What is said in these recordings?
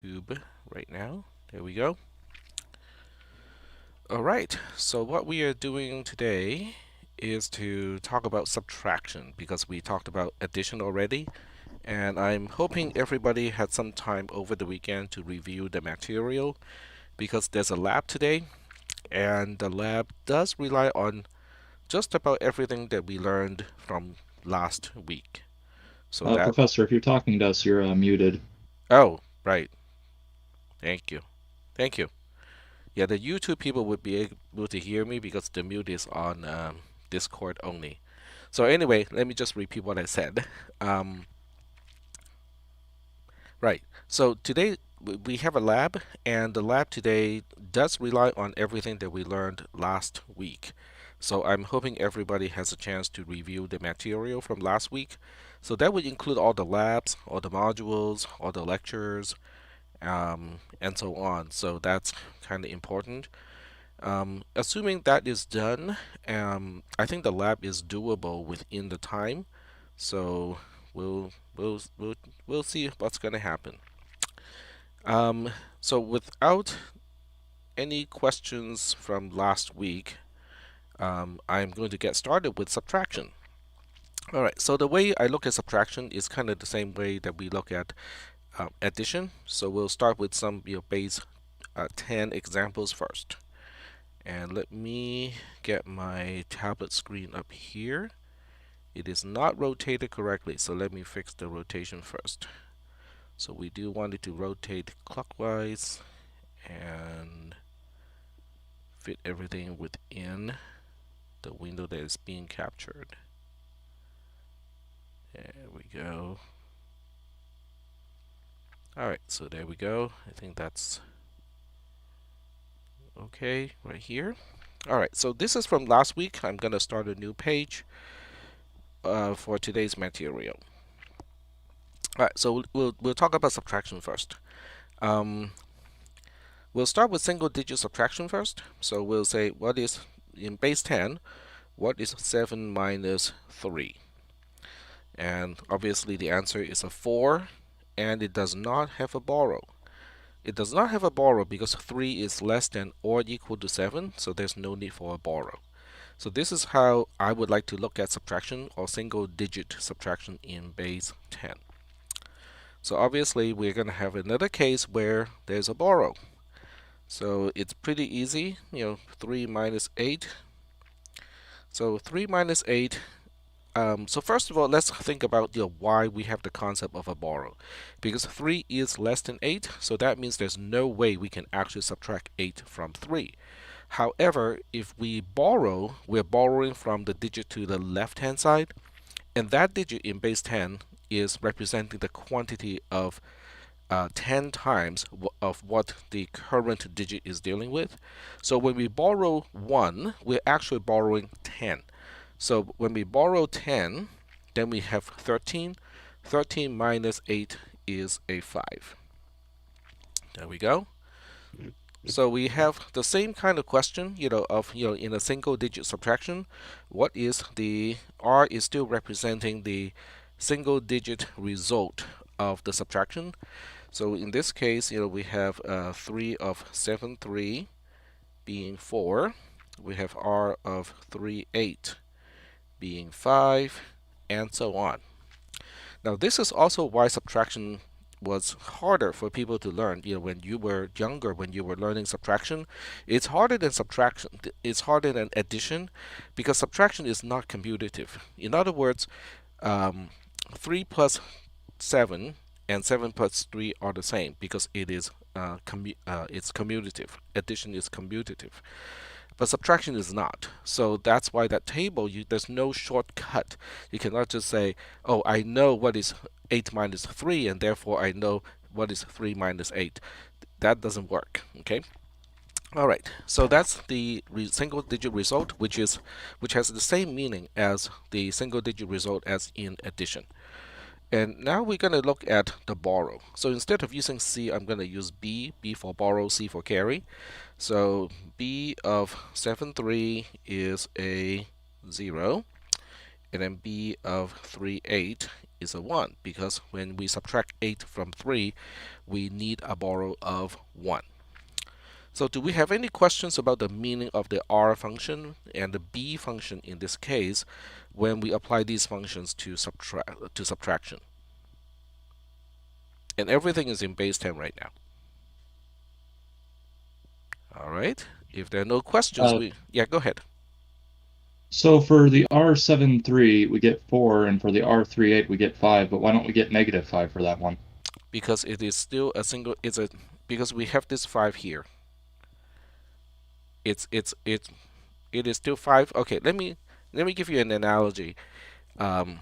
YouTube right now. There we go. All right, so what we are doing today is to talk about subtraction because we talked about addition already, and I'm hoping everybody had some time over the weekend to review the material because there's a lab today, and the lab does rely on just about everything that we learned from last week. So that, Professor, if you're talking to us, you're muted. oh, right. Thank you. Thank you. Yeah, the YouTube people would be able to hear me because the mute is on Discord only. So anyway, let me just repeat what I said. Um, right. So today we have a lab, and the lab today does rely on everything that we learned last week. So I'm hoping everybody has a chance to review the material from last week. So that would include all the labs, all the modules, all the lectures, and so on. So that's kind of important. Assuming that is done, I think the lab is doable within the time. So we'll we'll we'll, we'll see what's going to happen. Um, so without any questions from last week, I'm going to get started with subtraction. All right. So the way I look at subtraction is kind of the same way that we look at addition. So we'll start with some base 10 examples first. And let me get my tablet screen up here. It is not rotated correctly, so let me fix the rotation first. So we do want it to rotate clockwise and fit everything within the window that is being captured. There we go. Alright, so there we go. I think that's okay right here. Alright, so this is from last week. I'm going to start a new page for today's material. Alright, so we'll talk about subtraction first. Um, we'll start with single digit subtraction first. So we'll say what is, in base 10, what is 7 minus 3? And obviously the answer is a 4, and it does not have a borrow. It does not have a borrow because 3 is less than or equal to 7, so there's no need for a borrow. So this is how I would like to look at subtraction or single digit subtraction in base 10. So obviously we're going to have another case where there's a borrow. So it's pretty easy, 3 minus 8. So 3 minus 8. So first of all, let's think about why we have the concept of a borrow. Because 3 is less than 8, so that means there's no way we can actually subtract 8 from 3. However, if we borrow, we're borrowing from the digit to the left-hand side, and that digit in base 10 is representing the quantity of 10 times of what the current digit is dealing with. So when we borrow 1, we're actually borrowing 10. So when we borrow 10, then we have 13. 13 minus 8 is a 5. There we go. So we have the same kind of question, in a single digit subtraction, what is the R is still representing the single digit result of the subtraction. So in this case, we have 3 of 7, 3 being 4. We have R of 3, 8 being 5, and so on. Now this is also why subtraction was harder for people to learn. When you were younger, when you were learning subtraction, it's harder than subtraction. It's harder than addition because subtraction is not commutative. In other words, 3 plus 7 and 7 plus 3 are the same because it is it's commutative. Addition is commutative. But subtraction is not. So that's why that table, there's no shortcut. You cannot just say, oh, I know what is 8 minus 3, and therefore I know what is 3 minus 8. That doesn't work, okay? All right, so that's the single digit result, which has the same meaning as the single digit result as in addition. And now we're going to look at the borrow. So instead of using C, I'm going to use B for borrow, C for carry. So B of 7, 3 is a 0, and then B of 3, 8 is a 1 because when we subtract 8 from 3, we need a borrow of 1. So do we have any questions about the meaning of the R function and the B function in this case when we apply these functions to subtraction? And everything is in base 10 right now. All right. If there are no questions, Uh, yeah, go ahead. so for the R73, we get 4, and for the R38, we get 5, but why don't we get -5 for that one? Because it is still a single, because we have this 5 here. It's it is still 5. Okay, let me give you an analogy. Um,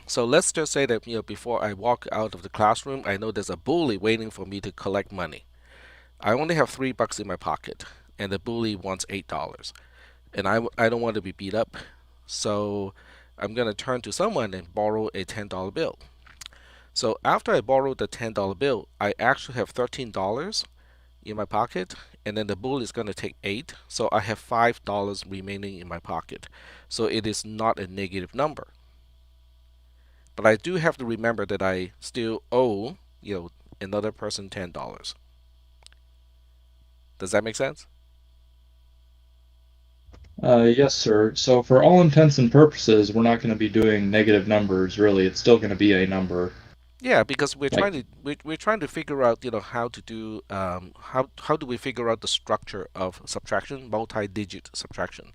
so let's just say that before I walk out of the classroom, I know there's a bully waiting for me to collect money. I only have $3 in my pocket, and the bully wants $8, and I don't want to be beat up, so I'm gonna turn to someone and borrow a $10 bill. So after I borrow the $10 bill, I actually have $13 in my pocket, and then the bully is gonna take 8, so I have $5 remaining in my pocket. So it is not a negative number. But I do have to remember that I still owe, another person $10. Does that make sense? Yes, sir. So for all intents and purposes, we're not going to be doing negative numbers, really. It's still going to be a number. Yeah, because we're trying Like, to we're trying to figure out, how to do how do we figure out the structure of subtraction, multi-digit subtraction?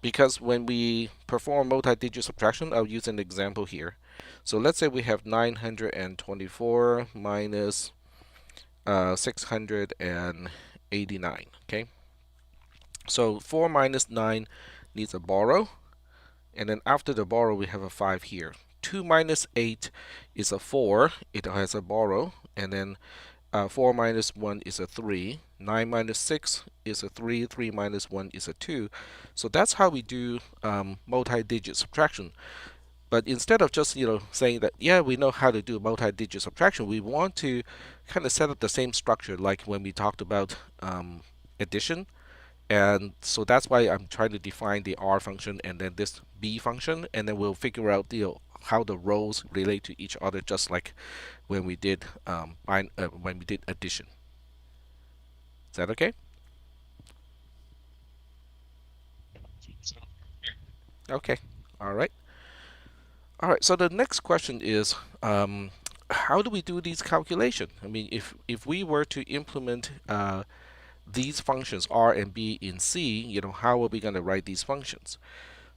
Because when we perform multi-digit subtraction, I'll use an example here. So let's say we have 924 minus 689. Okay, so 4 minus 9 needs a borrow, and then after the borrow we have a 5 here. 2 minus 8 is a 4, it has a borrow, and then 4 minus 1 is a 3, 9 minus 6 is a 3, 3 minus 1 is a 2. So that's how we do multi-digit subtraction. But instead of just saying that, yeah, we know how to do multi-digit subtraction, we want to kind of set up the same structure like when we talked about addition. And so that's why I'm trying to define the R function and then this B function, and then we'll figure out how the rows relate to each other, just like when we did addition. Is that okay? Okay. All right. All right. So the next question is, how do we do these calculations? I mean, if we were to implement these functions R and B in C, how are we going to write these functions?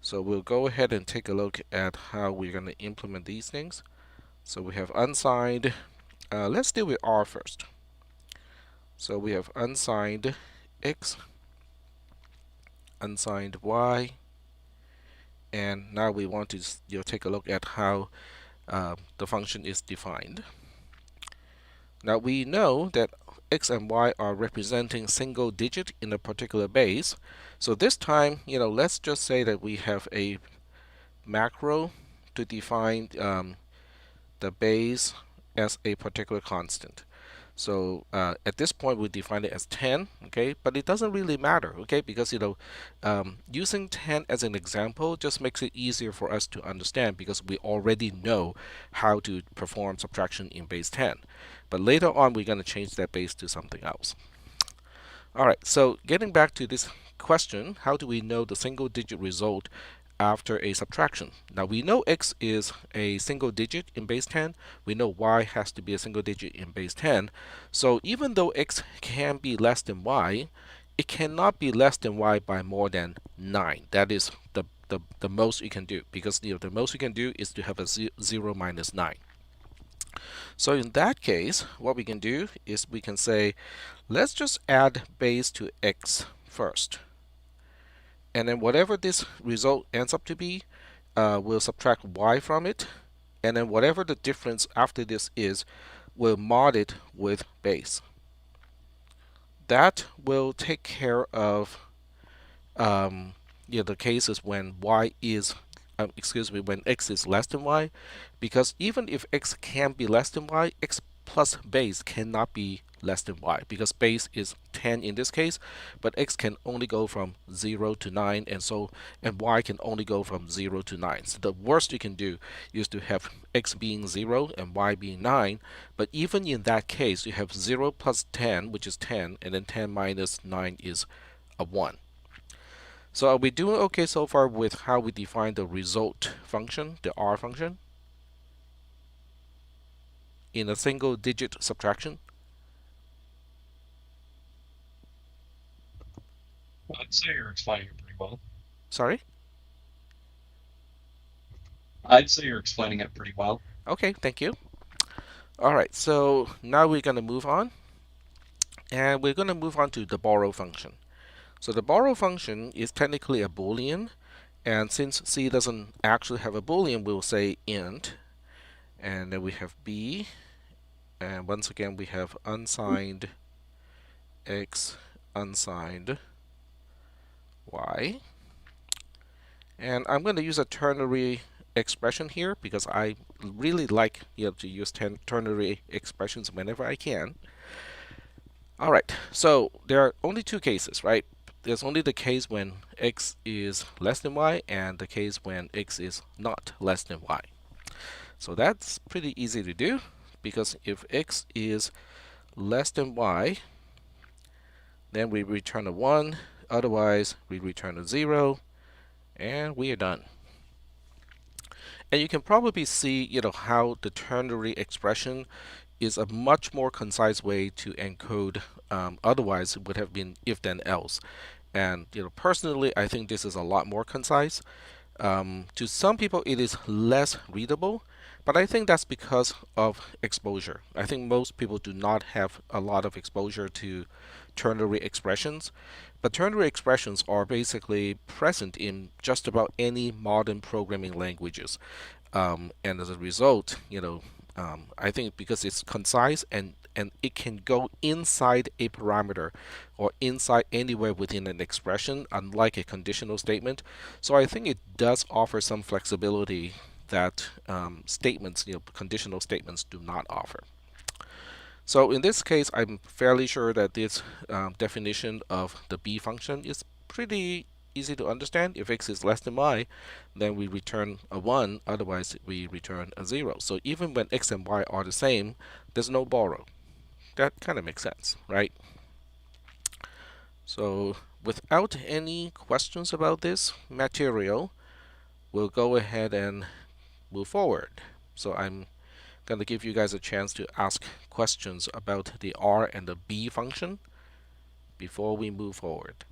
So we'll go ahead and take a look at how we're going to implement these things. So we have unsigned. Let's deal with R first. So we have unsigned X, unsigned Y, and now we want to take a look at how the function is defined. Now we know that X and Y are representing single digit in a particular base. So this time, let's just say that we have a macro to define the base as a particular constant. So at this point we define it as 10, okay, but it doesn't really matter, okay, because using 10 as an example just makes it easier for us to understand because we already know how to perform subtraction in base 10. But later on we're going to change that base to something else. All right, so getting back to this question, how do we know the single digit result after a subtraction? Now we know X is a single digit in base 10. We know Y has to be a single digit in base 10. So even though X can be less than Y, it cannot be less than Y by more than 9. That is the most you can do, because the most you can do is to have a 0 minus 9. So in that case, what we can do is we can say, let's just add base to X first. And then whatever this result ends up to be, we'll subtract Y from it. And then whatever the difference after this is, we'll mod it with base. That will take care of the cases when Y is when X is less than Y, because even if X can be less than Y, X plus base cannot be less than y, because base is 10 in this case, but x can only go from 0 to 9, and y can only go from 0 to 9. So the worst you can do is to have x being 0 and y being 9, but even in that case, you have 0 plus 10, which is 10, and then 10 minus 9 is a 1. So are we doing okay so far with how we define the result function, the R function, in a single digit subtraction? I'd say you're explaining it pretty well. Sorry? I'd say you're explaining it pretty well. Okay, thank you. Alright, so now we're going to move on. And we're going to move on to the borrow function. So the borrow function is technically a Boolean. And since C doesn't actually have a Boolean, we'll say int. And then we have B. And once again, we have unsigned X, unsigned Y. And I'm going to use a ternary expression here because I really like to use ternary expressions whenever I can. All right, so there are only two cases, right? There's only the case when x is less than y and the case when x is not less than y. So that's pretty easy to do because if x is less than y, then we return a 1, otherwise we return a 0, and we are done. And you can probably see, how the ternary expression is a much more concise way to encode. Otherwise, it would have been if then else. And personally, I think this is a lot more concise. To some people, it is less readable, but I think that's because of exposure. I think most people do not have a lot of exposure to ternary expressions, but ternary expressions are basically present in just about any modern programming languages. And as a result, I think because it's concise and it can go inside a parameter or inside anywhere within an expression, unlike a conditional statement. So I think it does offer some flexibility that conditional statements do not offer. So in this case, I'm fairly sure that this definition of the B function is pretty easy to understand. If x is less than y, then we return a 1, otherwise we return a 0. So even when x and y are the same, there's no borrow. That kind of makes sense, right? So without any questions about this material, we'll go ahead and move forward. So I'm going to give you guys a chance to ask questions about the R and the B function before we move forward.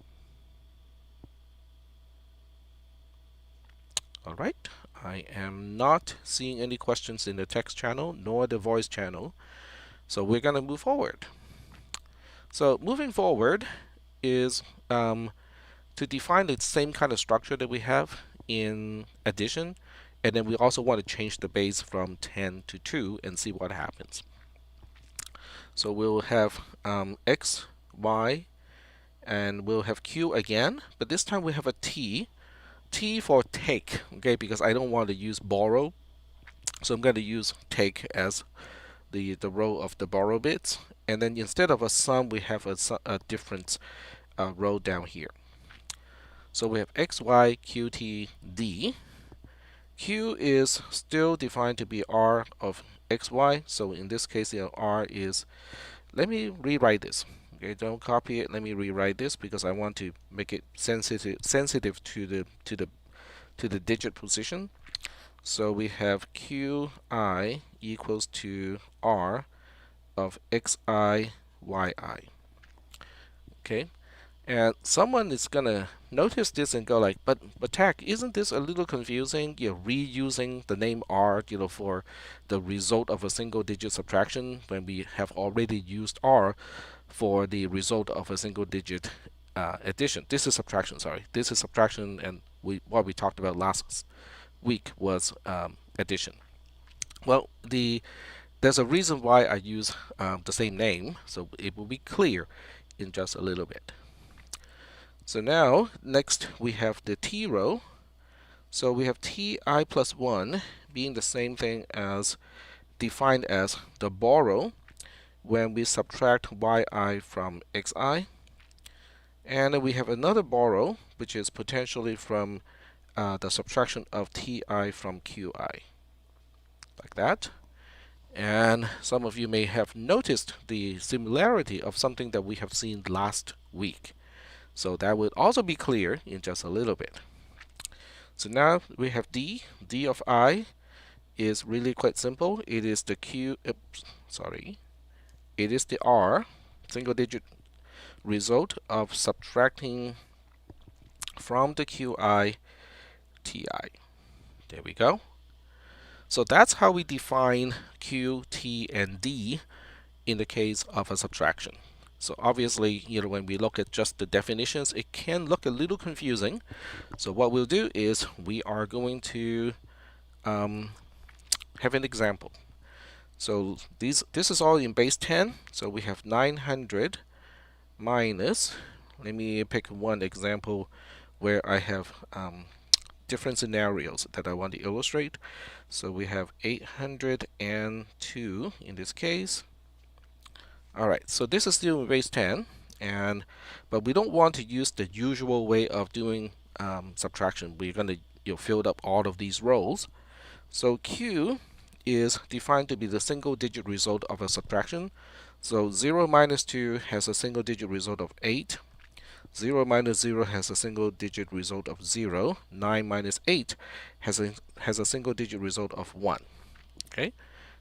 All right, I am not seeing any questions in the text channel nor the voice channel, so we're going to move forward. So moving forward is to define the same kind of structure that we have in addition, and then we also want to change the base from 10 to 2 and see what happens. So we'll have x, y, and we'll have q again, but this time we have a t. T for take, okay, because I don't want to use borrow, so I'm going to use take as the row of the borrow bits, and then instead of a sum we have a different row down here. So we have x, y, q, t, d. Q is still defined to be r of x, y, so in this case r is, let me rewrite this. Okay, don't copy it. Let me rewrite this because I want to make it sensitive to the digit position. So we have qi equals to r of xi yi. Okay, and someone is gonna notice this and go like, but Tack, isn't this a little confusing? You're reusing the name r, for the result of a single digit subtraction when we have already used r for the result of a single digit addition. This is subtraction, sorry. This is subtraction, and what we talked about last week was addition. Well, there's a reason why I use the same name, so it will be clear in just a little bit. So now, next we have the t row. So we have ti plus 1 being the same thing as defined as the borrow. when we subtract yi from xi. And we have another borrow, which is potentially from the subtraction of ti from qi, like that. And some of you may have noticed the similarity of something that we have seen last week. So that will also be clear in just a little bit. So now we have d. D of I is really quite simple. It is the it is the r, single digit result of subtracting from the qi ti. There we go. So that's how we define q, t, and d in the case of a subtraction. So obviously, when we look at just the definitions, it can look a little confusing. So what we'll do is we are going to have an example. So this is all in base 10. So we have 900 minus, let me pick one example where I have different scenarios that I want to illustrate. So we have 802 in this case. All right, so this is still in base 10, but we don't want to use the usual way of doing subtraction. We're going to fill up all of these rows. So Q is defined to be the single digit result of a subtraction. So 0 minus 2 has a single digit result of 8. 0 minus 0 has a single digit result of 0. 9 minus 8 has a single digit result of 1. Okay?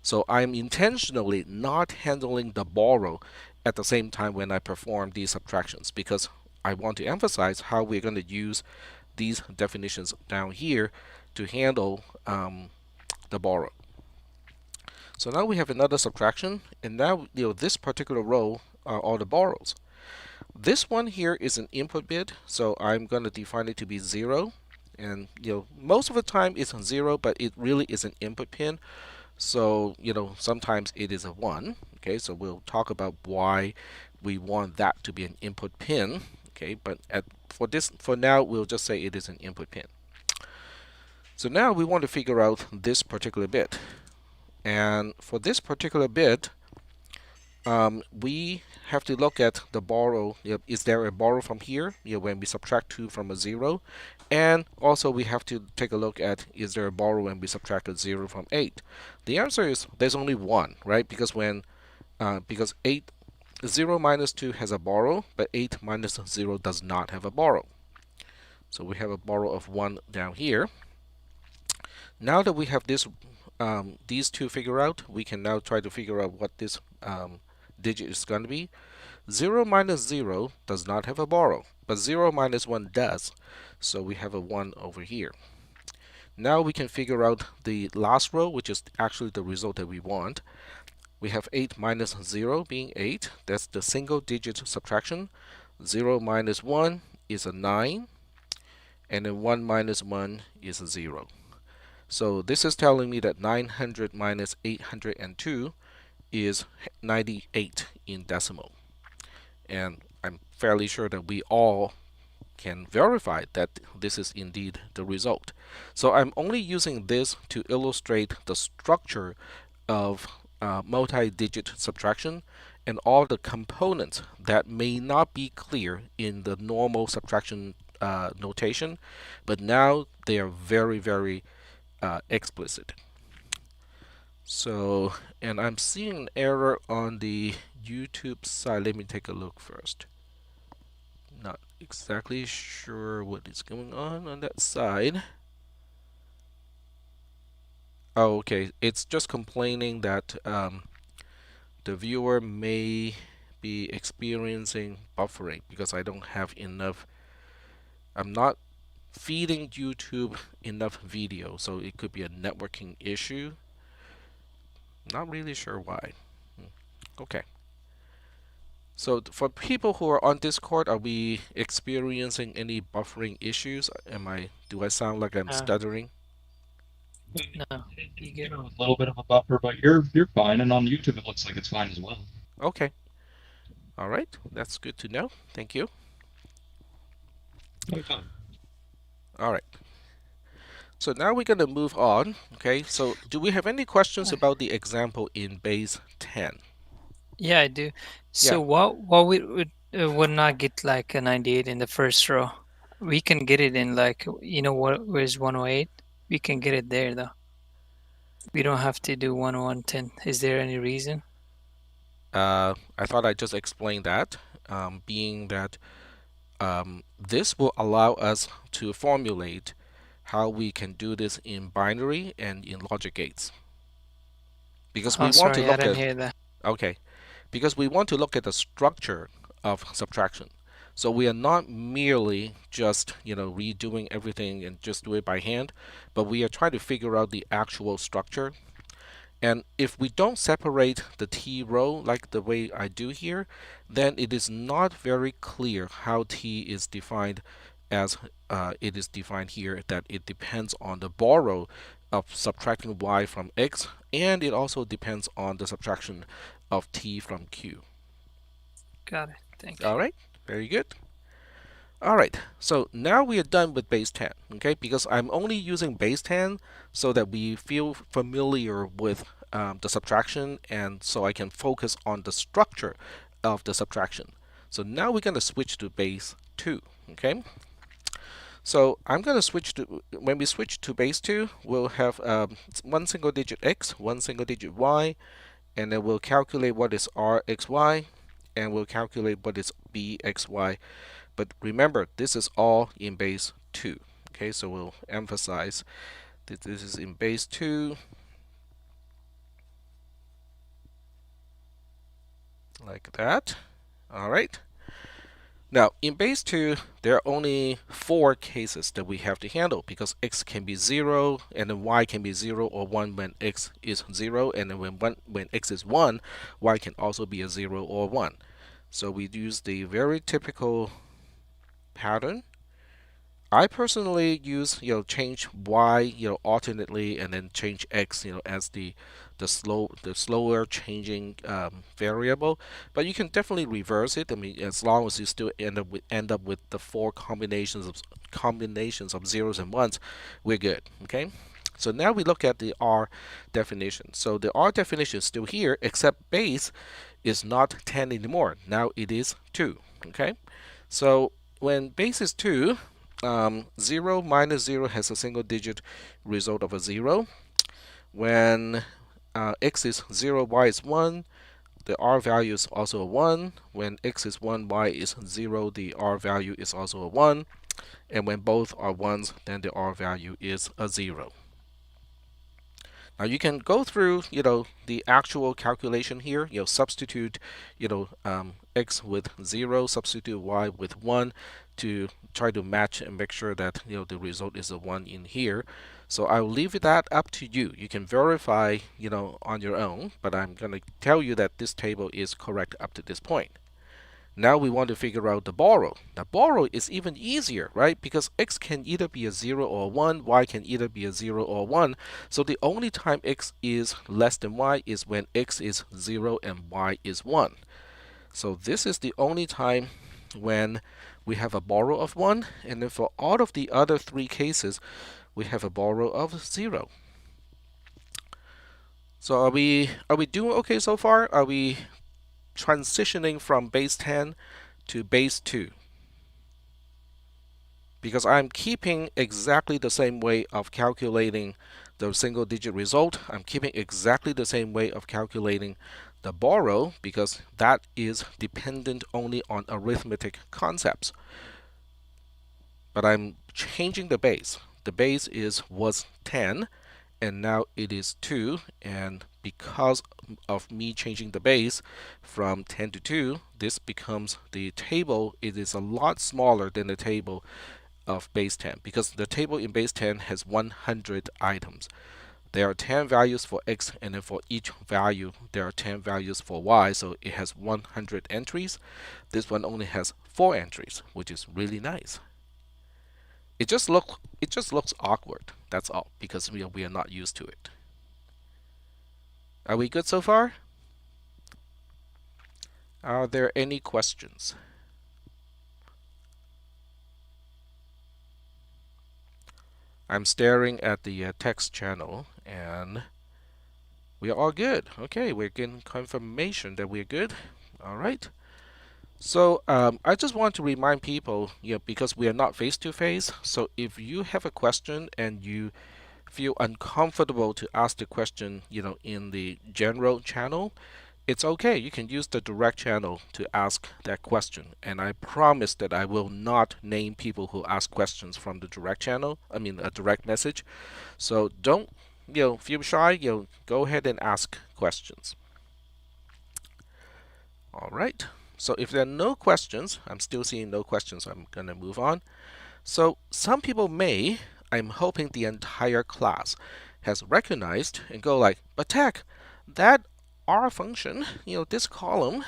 So I'm intentionally not handling the borrow at the same time when I perform these subtractions, because I want to emphasize how we're going to use these definitions down here to handle the borrow. So now we have another subtraction, and now this particular row are all the borrows. This one here is an input bit, so I'm going to define it to be 0. And most of the time it's 0, but it really is an input pin. So sometimes it is a 1. Okay, so we'll talk about why we want that to be an input pin. Okay, but for now we'll just say it is an input pin. So now we want to figure out this particular bit. And for this particular bit, we have to look at the borrow. Is there a borrow from here? When we subtract 2 from a 0. And also we have to take a look at, is there a borrow when we subtract a 0 from 8? The answer is there's only one, right? Because 0 minus 2 has a borrow, but 8 minus 0 does not have a borrow. So we have a borrow of 1 down here. Now that we have these two figured out, we can now try to figure out what this digit is going to be. 0 minus 0 does not have a borrow, but 0 minus 1 does. So we have a 1 over here. Now we can figure out the last row, which is actually the result that we want. We have 8 minus 0 being 8. That's the single digit subtraction. 0 minus 1 is a 9. And then 1 minus 1 is a 0. So this is telling me that 900 minus 802 is 98 in decimal. And I'm fairly sure that we all can verify that this is indeed the result. So I'm only using this to illustrate the structure of multi-digit subtraction and all the components that may not be clear in the normal subtraction notation, but now they are very, very explicit. So, and I'm seeing an error on the YouTube side. Let me take a look first. Not exactly sure what is going on that side. Oh, okay. It's just complaining that the viewer may be experiencing buffering because I don't have enough. I'm not feeding YouTube enough video, so it could be a networking issue. Not really sure why. Okay. So for people who are on Discord, are we experiencing any buffering issues? Do I sound like I'm stuttering? No, you You get know, a little bit of a buffer, but you're fine, and on YouTube it looks like it's fine as well. Okay. All right. That's good to know. Thank you. Okay. All right. So now we're going to move on. Okay. So do we have any questions about the example in base 10? Yeah, I do. So Yeah. what we would not get like a 98 in the first row? We can get it in like what where's 108? We can get it there though. We don't have to do 110. Is there any reason? I thought I just explained that, being that this will allow us to formulate how we can do this in binary and in logic gates. Because we Oh, want to sorry, I look didn't at, hear that. okay, because we want to look at the structure of subtraction. So we are not merely just, redoing everything and just do it by hand, but we are trying to figure out the actual structure. And if we don't separate the t row like the way I do here, then it is not very clear how t is defined as it is defined here, that it depends on the borrow of subtracting y from x, and it also depends on the subtraction of t from q. Got it. Thank All you. right, very good. All right, so now we are done with base 10, okay? Because I'm only using base 10 so that we feel familiar with the subtraction, and so I can focus on the structure of the subtraction. So now we're going to switch to base 2, okay? So I'm going to switch to, when we switch to base 2, we'll have one single digit x, one single digit y, and then we'll calculate what is rxy, and we'll calculate what is bxy. But remember, this is all in base 2. Okay, so we'll emphasize that this is in base 2, like that. All right. Now, in base 2, there are only 4 cases that we have to handle, because x can be 0, and then y can be 0 or 1 when x is 0, and then when x is 1, y can also be a 0 or 1. So we use the very typical pattern. I personally use, change y, alternately, and then change x, as the slower changing variable. But you can definitely reverse it. I mean, as long as you still end up with the 4 combinations of zeros and ones, we're good. Okay. So now we look at the R definition. So the R definition is still here, except base is not 10 anymore. Now it is 2. Okay. So when base is 2, 0 minus 0 has a single digit result of a 0. When x is 0, y is 1, the r value is also a 1. When x is 1, y is 0, the r value is also a 1. And when both are 1s, then the r value is a 0. Now you can go through, the actual calculation here. Substitute, x with 0, substitute y with 1 to try to match and make sure that the result is a 1 in here. So I'll leave that up to you. You can verify, on your own, but I'm going to tell you that this table is correct up to this point. Now we want to figure out the borrow. Now borrow is even easier, right? Because x can either be a 0 or a 1, y can either be a 0 or 1. So the only time x is less than y is when x is 0 and y is 1. So this is the only time when we have a borrow of 1, and then for all of the other 3 cases, we have a borrow of 0. So are we doing okay so far? Are we transitioning from base 10 to base 2? Because I'm keeping exactly the same way of calculating the single digit result. I'm keeping exactly the same way of calculating the borrow, because that is dependent only on arithmetic concepts. But I'm changing the base. The base was 10, and now it is 2, and because of me changing the base from 10 to 2, this becomes the table. It is a lot smaller than the table of base 10, because the table in base 10 has 100 items. There are 10 values for x, and then for each value there are 10 values for y, so it has 100 entries. This one only has 4 entries, which is really nice. It just looks awkward, that's all, because we are not used to it. Are we good so far? Are there any questions? I'm staring at the text channel, and We are all good. Okay, we're getting confirmation that we're good. All right. So I just want to remind people, because we are not face to face. So if you have a question and you feel uncomfortable to ask the question, in the general channel, it's okay. You can use the direct channel to ask that question. And I promise that I will not name people who ask questions from the direct channel. I mean, a direct message. So don't, feel shy. Go ahead and ask questions. All right. So if there are no questions, I'm still seeing no questions. So I'm going to move on. So some people may, I'm hoping the entire class has recognized and go like, but Tech, that R function, this column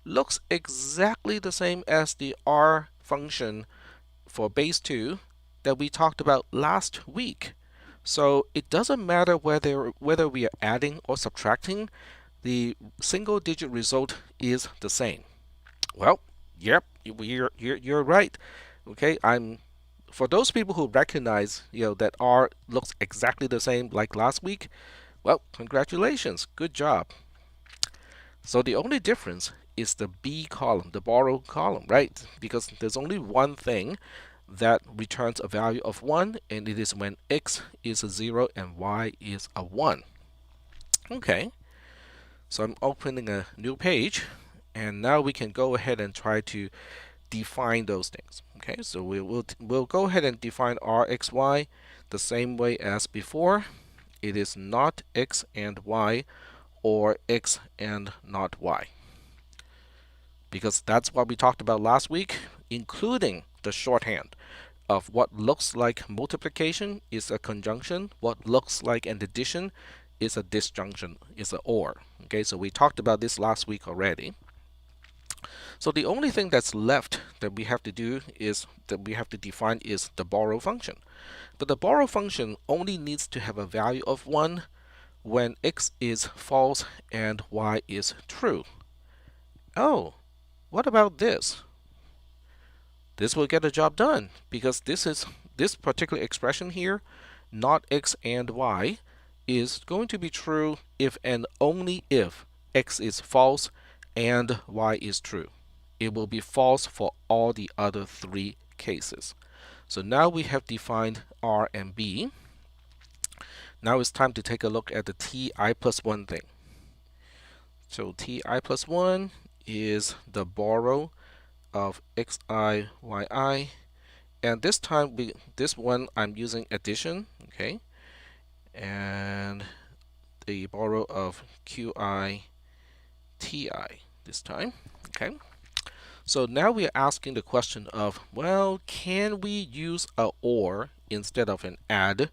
looks exactly the same as the R function for base 2 that we talked about last week. So it doesn't matter whether we are adding or subtracting, the single digit result is the same. Well, yep, you're right. Okay, for those people who recognize, that R looks exactly the same like last week. Well, congratulations, good job. So the only difference is the B column, the borrow column, right? Because there's only one thing that returns a value of 1, and it is when x is a 0 and y is a 1. Okay, so I'm opening a new page, and now we can go ahead and try to define those things. Okay, so we'll go ahead and define rxy the same way as before. It is not x and y, or x and not y, because that's what we talked about last week, including the shorthand of what looks like multiplication is a conjunction, what looks like an addition is a disjunction, is a or. Okay, so we talked about this last week already. So the only thing that's left that we have to do is that we have to define is the borrow function. But the borrow function only needs to have a value of 1 when x is false and y is true. Oh, what about this? This will get the job done, because this particular expression here, not x and y, is going to be true if and only if x is false and y is true. It will be false for all the other 3 cases. So now we have defined R and B. Now it's time to take a look at the ti plus 1 thing. So ti plus 1 is the borrow of xi, yi, and this time this one I'm using addition, okay, and the borrow of qi, ti this time, okay. So now we are asking the question of, well, can we use a or instead of an add,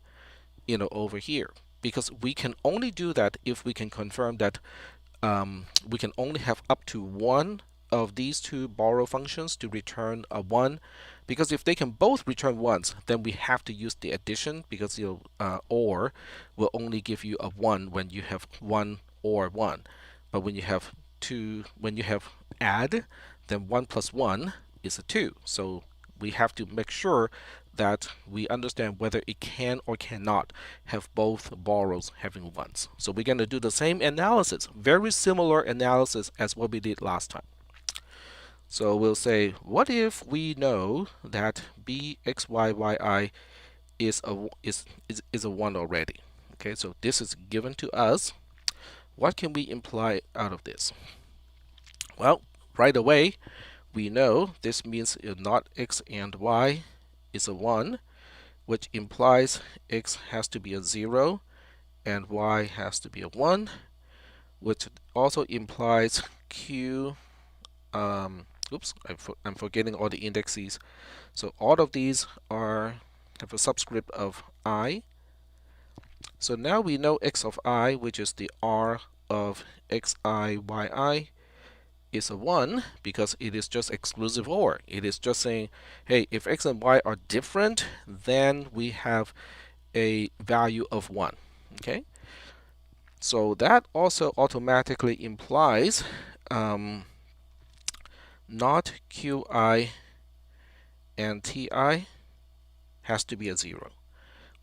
over here? Because we can only do that if we can confirm that we can only have up to one of these 2 borrow functions to return a 1. Because if they can both return 1s, then we have to use the addition, because or will only give you a 1 when you have 1 or 1. But when you have add, then 1 plus 1 is a 2. So we have to make sure that we understand whether it can or cannot have both borrows having 1s. So we're going to do the same analysis, very similar analysis as what we did last time. So we'll say, what if we know that bxyyi is a 1 already? Okay, so this is given to us. What can we imply out of this? Well, right away, we know this means not x and y is a 1, which implies x has to be a 0 and y has to be a 1, which also implies q, oops, I'm forgetting all the indexes. So all of these have a subscript of I. So now we know x of I, which is the r of xi, yi, is a 1, because it is just exclusive or. It is just saying, hey, if x and y are different, then we have a value of 1. Okay? So that also automatically implies not qi and ti has to be a 0,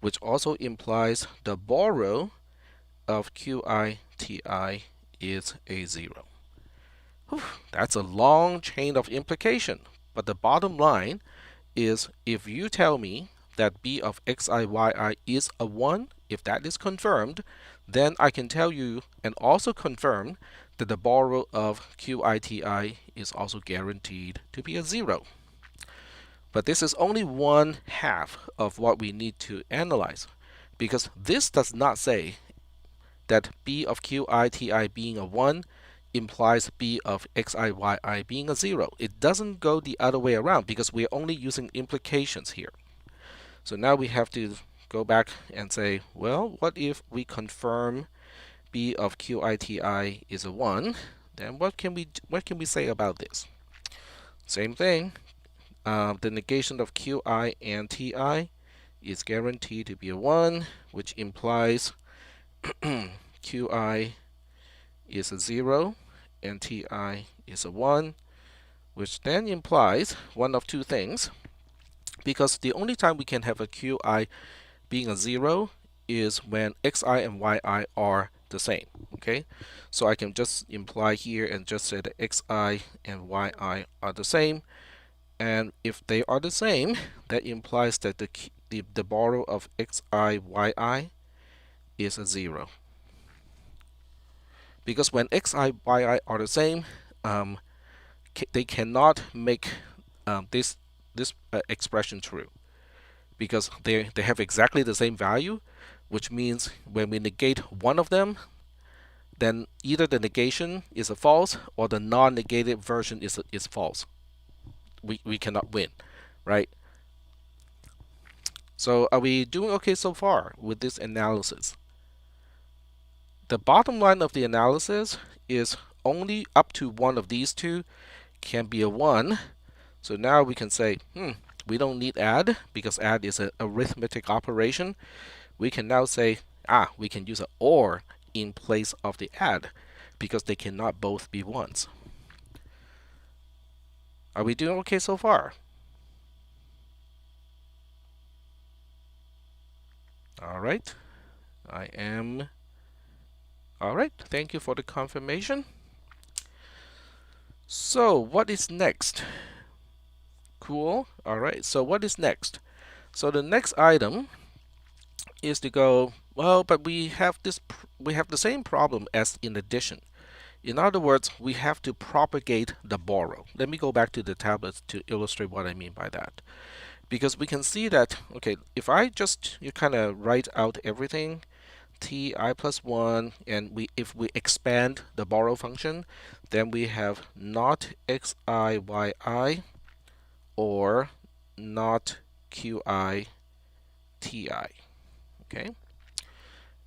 which also implies the borrow of qi ti is a 0. Whew, that's a long chain of implication, but the bottom line is if you tell me that b of xi yi is a 1, if that is confirmed, then I can tell you and also confirm that the borrow of qi is also guaranteed to be a 0. But this is only one half of what we need to analyze, because this does not say that b of qi being a 1 implies b of xiyi being a 0. It doesn't go the other way around because we're only using implications here. So now we have to go back and say, well, what if we confirm b of qi is a 1? Then what can we say about this? Same thing. The negation of qi and ti is guaranteed to be a 1, which implies qi is a 0 and ti is a 1, which then implies one of two things, because the only time we can have a qi being a 0 is when xi and yi are the same. Okay, so I can just imply here and just say that xi and yi are the same, and if they are the same, that implies that the borrow of xi yi is a 0. Because when xi yi are the same, they cannot make this expression true, because they have exactly the same value, which means when we negate one of them, then either the negation is a false or the non-negated version is false. We cannot win, right? So are we doing okay so far with this analysis? The bottom line of the analysis is only up to one of these two can be a 1. So now we can say, we don't need add because add is an arithmetic operation. We can now say, we can use an or in place of the add because they cannot both be 1s. Are we doing okay so far? All right. I am. All right. Thank you for the confirmation. So what is next? Cool. All right. So what is next? So the next item is to go, well, but we have the same problem as in addition. In other words, we have to propagate the borrow. Let me go back to the tablets to illustrate what I mean by that. Because we can see that, okay, if I just kind of write out everything, ti plus 1, and if we expand the borrow function, then we have not xiyi or not qi ti. Okay,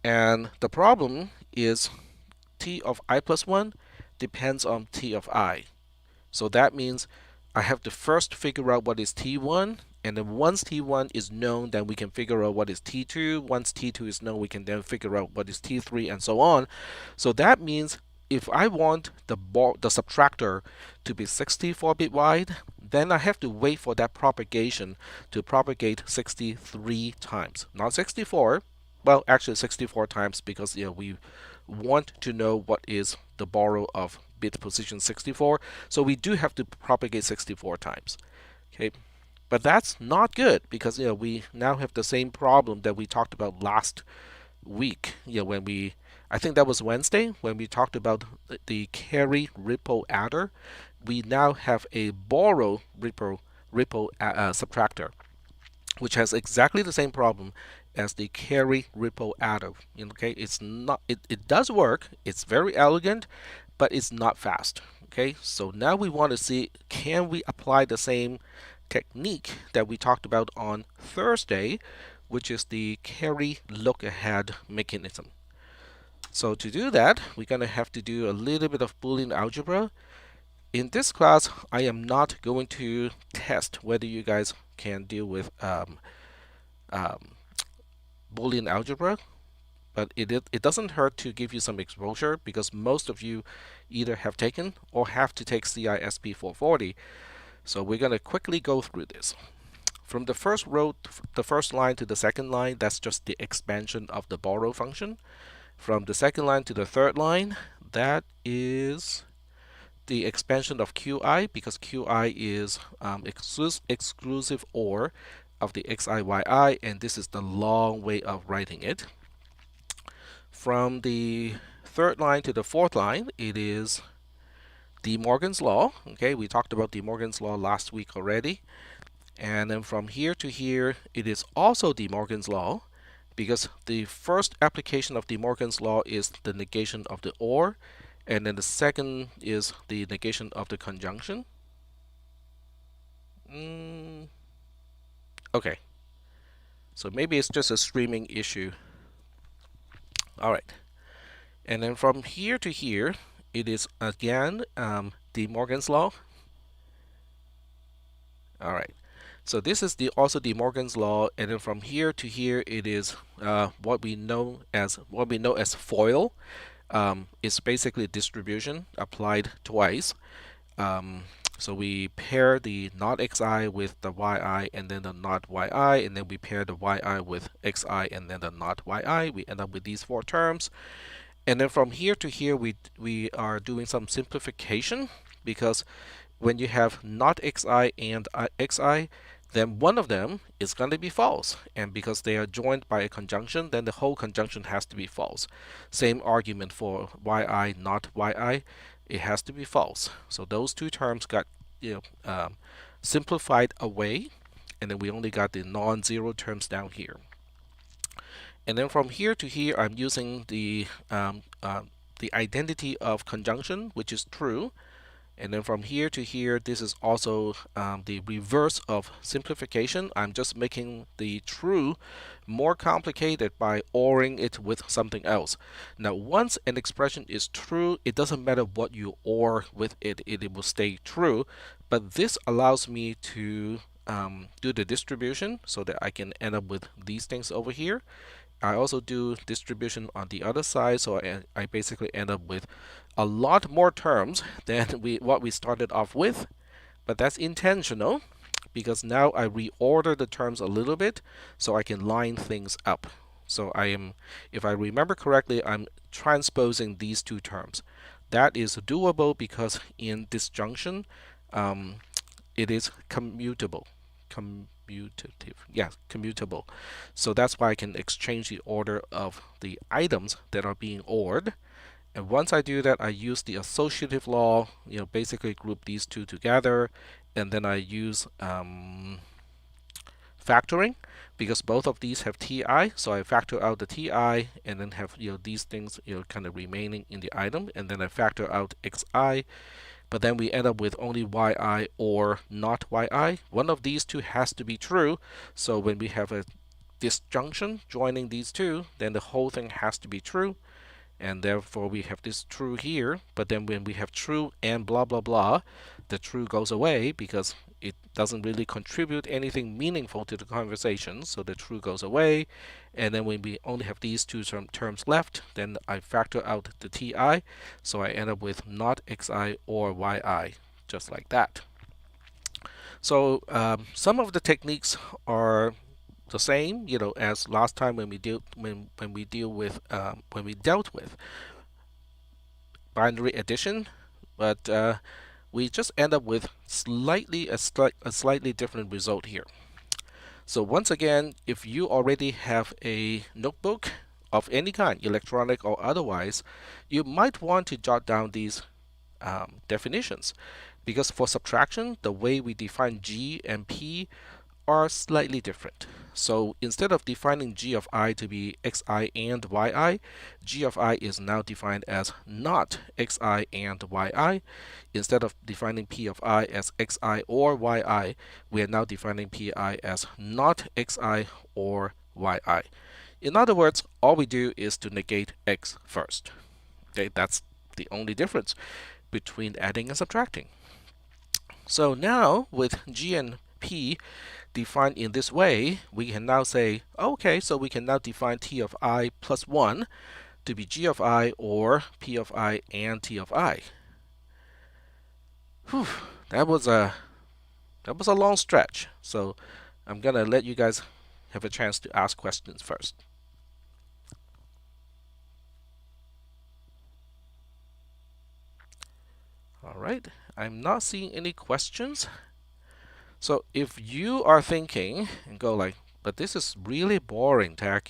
and the problem is t of I plus 1 depends on t of I. So that means I have to first figure out what is t1, and then once t1 is known, then we can figure out what is t2. Once t2 is known, we can then figure out what is t3 and so on. So that means if I want the subtractor to be 64-bit wide, then I have to wait for that propagation to propagate 63 times, not 64. Well, actually 64 times, because we want to know what is the borrow of bit position 64. So we do have to propagate 64 times. Okay, but that's not good because we now have the same problem that we talked about last week. When I think that was Wednesday when we talked about the carry ripple adder. We now have a borrow ripple subtractor, which has exactly the same problem as the carry ripple adder. Okay, it's not. It does work. It's very elegant, but it's not fast. Okay, so now we want to see, can we apply the same technique that we talked about on Thursday, which is the carry look ahead mechanism. So to do that, we're going to have to do a little bit of Boolean algebra. In this class, I am not going to test whether you guys can deal with Boolean algebra, but it doesn't hurt to give you some exposure because most of you either have taken or have to take CISP310. So we're going to quickly go through this. From the first row, the first line to the second line, that's just the expansion of the borrow function. From the second line to the third line, that is the expansion of qi, because qi is exclusive OR of the xiyi, and this is the long way of writing it. From the third line to the fourth line, it is De Morgan's law. Okay, we talked about De Morgan's law last week already. And then from here to here, it is also De Morgan's law, because the first application of De Morgan's law is the negation of the OR, and then the second is the negation of the conjunction. Okay, so maybe it's just a streaming issue. All right, and then from here to here, it is again De Morgan's law. All right, so this is also De Morgan's law, and then from here to here, it is what we know as FOIL. It's basically distribution applied twice. So we pair the not xi with the yi, and then the not yi, and then we pair the yi with xi, and then the not yi. We end up with these four terms. And then from here to here, we are doing some simplification, because when you have not xi and xi, then one of them is going to be false. And because they are joined by a conjunction, then the whole conjunction has to be false. Same argument for yi not yi. It has to be false. So those two terms got simplified away, and then we only got the non-zero terms down here. And then from here to here, I'm using the identity of conjunction, which is true. And then from here to here, this is also the reverse of simplification. I'm just making the true more complicated by ORing it with something else. Now, once an expression is true, it doesn't matter what you OR with it, it will stay true. But this allows me to do the distribution so that I can end up with these things over here. I also do distribution on the other side, so I basically end up with a lot more terms than what we started off with, but that's intentional, because now I reorder the terms a little bit so I can line things up. So if I remember correctly, I'm transposing these two terms. That is doable because in disjunction, it is commutable. Commutable. So that's why I can exchange the order of the items that are being ORed. And once I do that, I use the associative law, basically group these two together, and then I use factoring, because both of these have ti, so I factor out the ti, and then have these things kind of remaining in the item, and then I factor out xi. But then we end up with only yi or not yi. One of these two has to be true. So when we have a disjunction joining these two, then the whole thing has to be true. And therefore we have this true here. But then when we have true and blah, blah, blah, the true goes away because it doesn't really contribute anything meaningful to the conversation. So the true goes away. And then when we only have these two terms left, then I factor out the ti. So I end up with not xi or yi, just like that. So some of the techniques are the same, as last time when we dealt with binary addition, but we just end up with a slightly different result here. So once again, if you already have a notebook of any kind, electronic or otherwise, you might want to jot down these definitions, because for subtraction, the way we define g and p are slightly different. So instead of defining g of I to be xi and yi, g of I is now defined as not xi and yi. Instead of defining p of I as xi or yi, we are now defining pi as not xi or yi. In other words, all we do is to negate x first. Okay, that's the only difference between adding and subtracting. So now with g and p defined in this way, we can now say, okay, so we can now define t of I plus 1 to be g of I or p of I and t of I. Whew, that was a long stretch. So I'm gonna let you guys have a chance to ask questions first. All right, I'm not seeing any questions. So if you are thinking and go like, but this is really boring, Tech,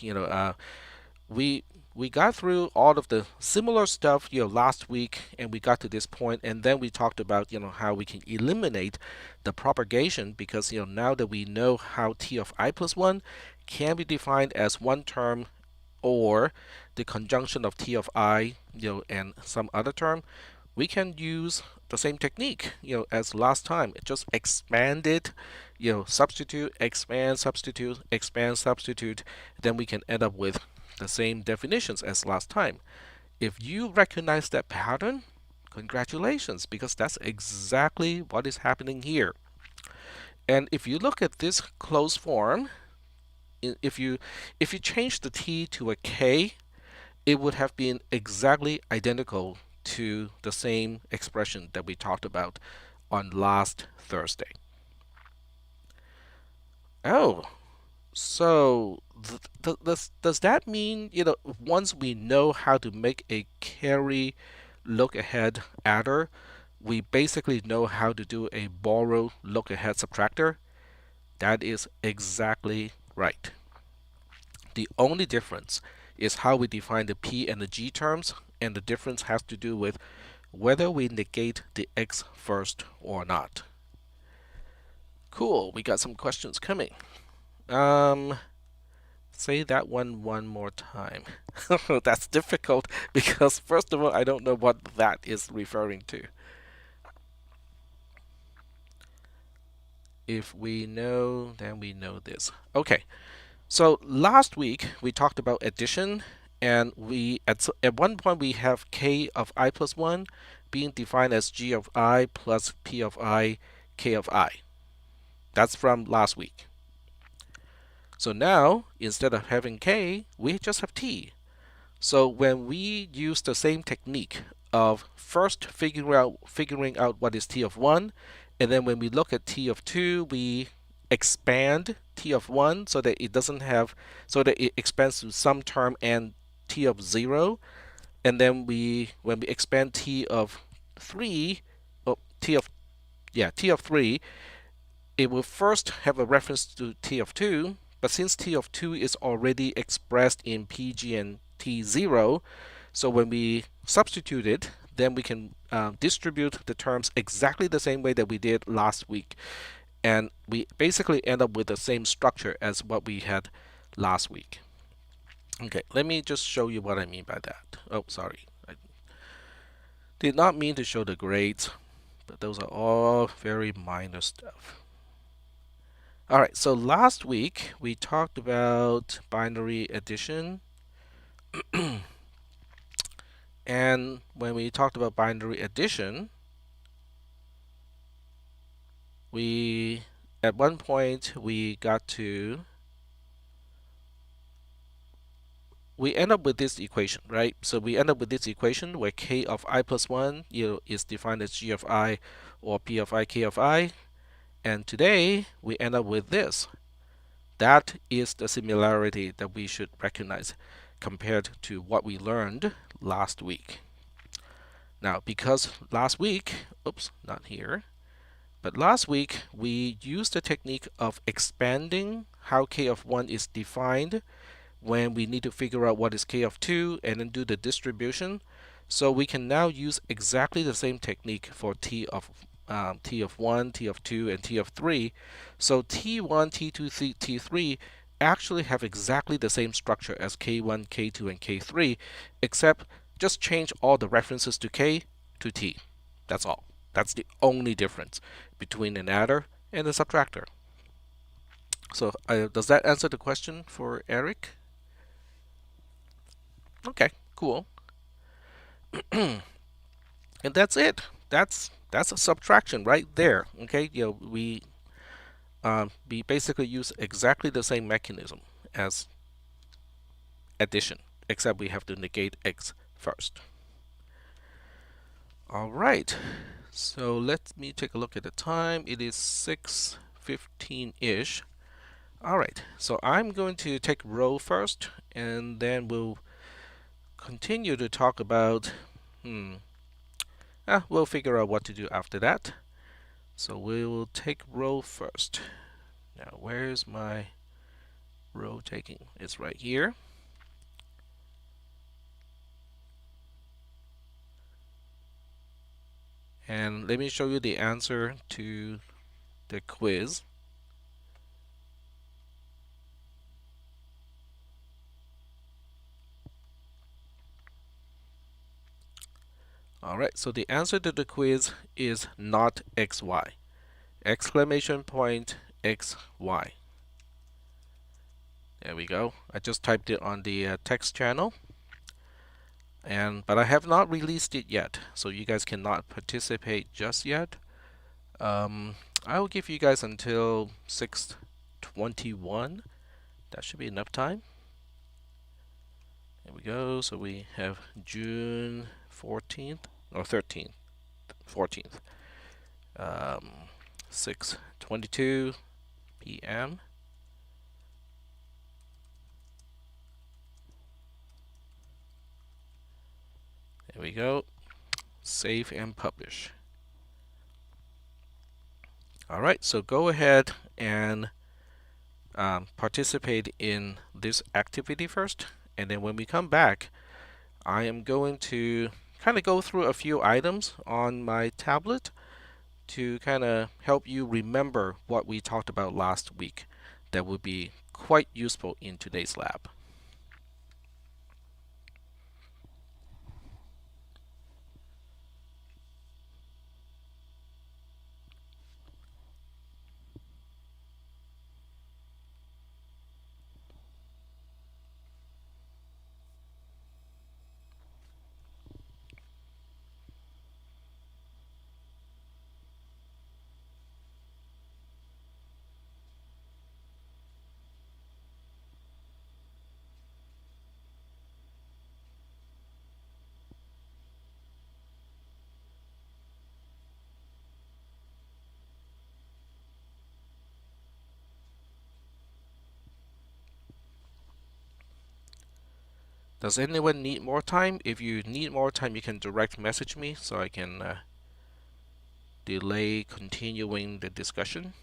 we we got through all of the similar stuff last week, and we got to this point, and then we talked about how we can eliminate the propagation, because now that we know how t of I plus 1 can be defined as one term or the conjunction of t of I and some other term, we can use the same technique as last time. It just expand it, substitute, expand, substitute, expand, substitute, then we can end up with the same definitions as last time. If you recognize that pattern, congratulations, because that's exactly what is happening here. And if you look at this closed form, if you change the t to a k, it would have been exactly identical to the same expression that we talked about on last Thursday. Oh, so does that mean, once we know how to make a carry look ahead adder, we basically know how to do a borrow look ahead subtractor? That is exactly right. The only difference is how we define the p and the g terms, and the difference has to do with whether we negate the x first or not. Cool, we got some questions coming. Say that one more time. That's difficult because, first of all, I don't know what that is referring to. If we know, then we know this. Okay, so last week we talked about addition, and we at one point we have k of I plus 1 being defined as g of I plus p of I, k of I. That's from last week. So now, instead of having k, we just have t. So when we use the same technique of first figuring out what is t of 1, and then when we look at t of 2, we expand t of 1 so that it expands to some term and t of 0, and then when we expand t of 3, t of 3, it will first have a reference to t of 2, but since t of 2 is already expressed in pg and t0, so when we substitute it, then we can distribute the terms exactly the same way that we did last week, and we basically end up with the same structure as what we had last week. Okay, let me just show you what I mean by that. Oh, sorry, I did not mean to show the grades, but those are all very minor stuff. All right, so last week we talked about binary addition. And when we talked about binary addition, at one point we end up with this equation, right? So we end up with this equation where k of I plus 1 is defined as g of I or p of I, k of I. And today we end up with this. That is the similarity that we should recognize compared to what we learned last week. Now, because last week, oops, not here, but last week we used the technique of expanding how k of 1 is defined when we need to figure out what is k of 2 and then do the distribution. So we can now use exactly the same technique for t of 1, t of 2, and t of 3. So t1, t2, t3 actually have exactly the same structure as k1, k2, and k3, except just change all the references to k to t. That's all. That's the only difference between an adder and a subtractor. So does that answer the question for Eric? Okay, cool. And that's it. That's a subtraction right there. Okay, we basically use exactly the same mechanism as addition, except we have to negate x first. All right, so let me take a look at the time. It is 6:15-ish. All right, so I'm going to take row first, and then we'll continue to talk about We'll figure out what to do after that. So we will take row first. Now, where's my row taking? It's right here. And let me show you the answer to the quiz. Alright, so the answer to the quiz is not XY. Exclamation point XY. There we go. I just typed it on the text channel. But I have not released it yet, so you guys cannot participate just yet. I'll give you guys until 6:21. That should be enough time. There we go. So we have June 14th or 13th, 14th, 6:22 p.m. There we go. Save and publish. Alright, so go ahead and participate in this activity first, and then when we come back, I am going to kind of go through a few items on my tablet to kind of help you remember what we talked about last week. That would be quite useful in today's lab. Does anyone need more time? If you need more time, you can direct message me so I can delay continuing the discussion.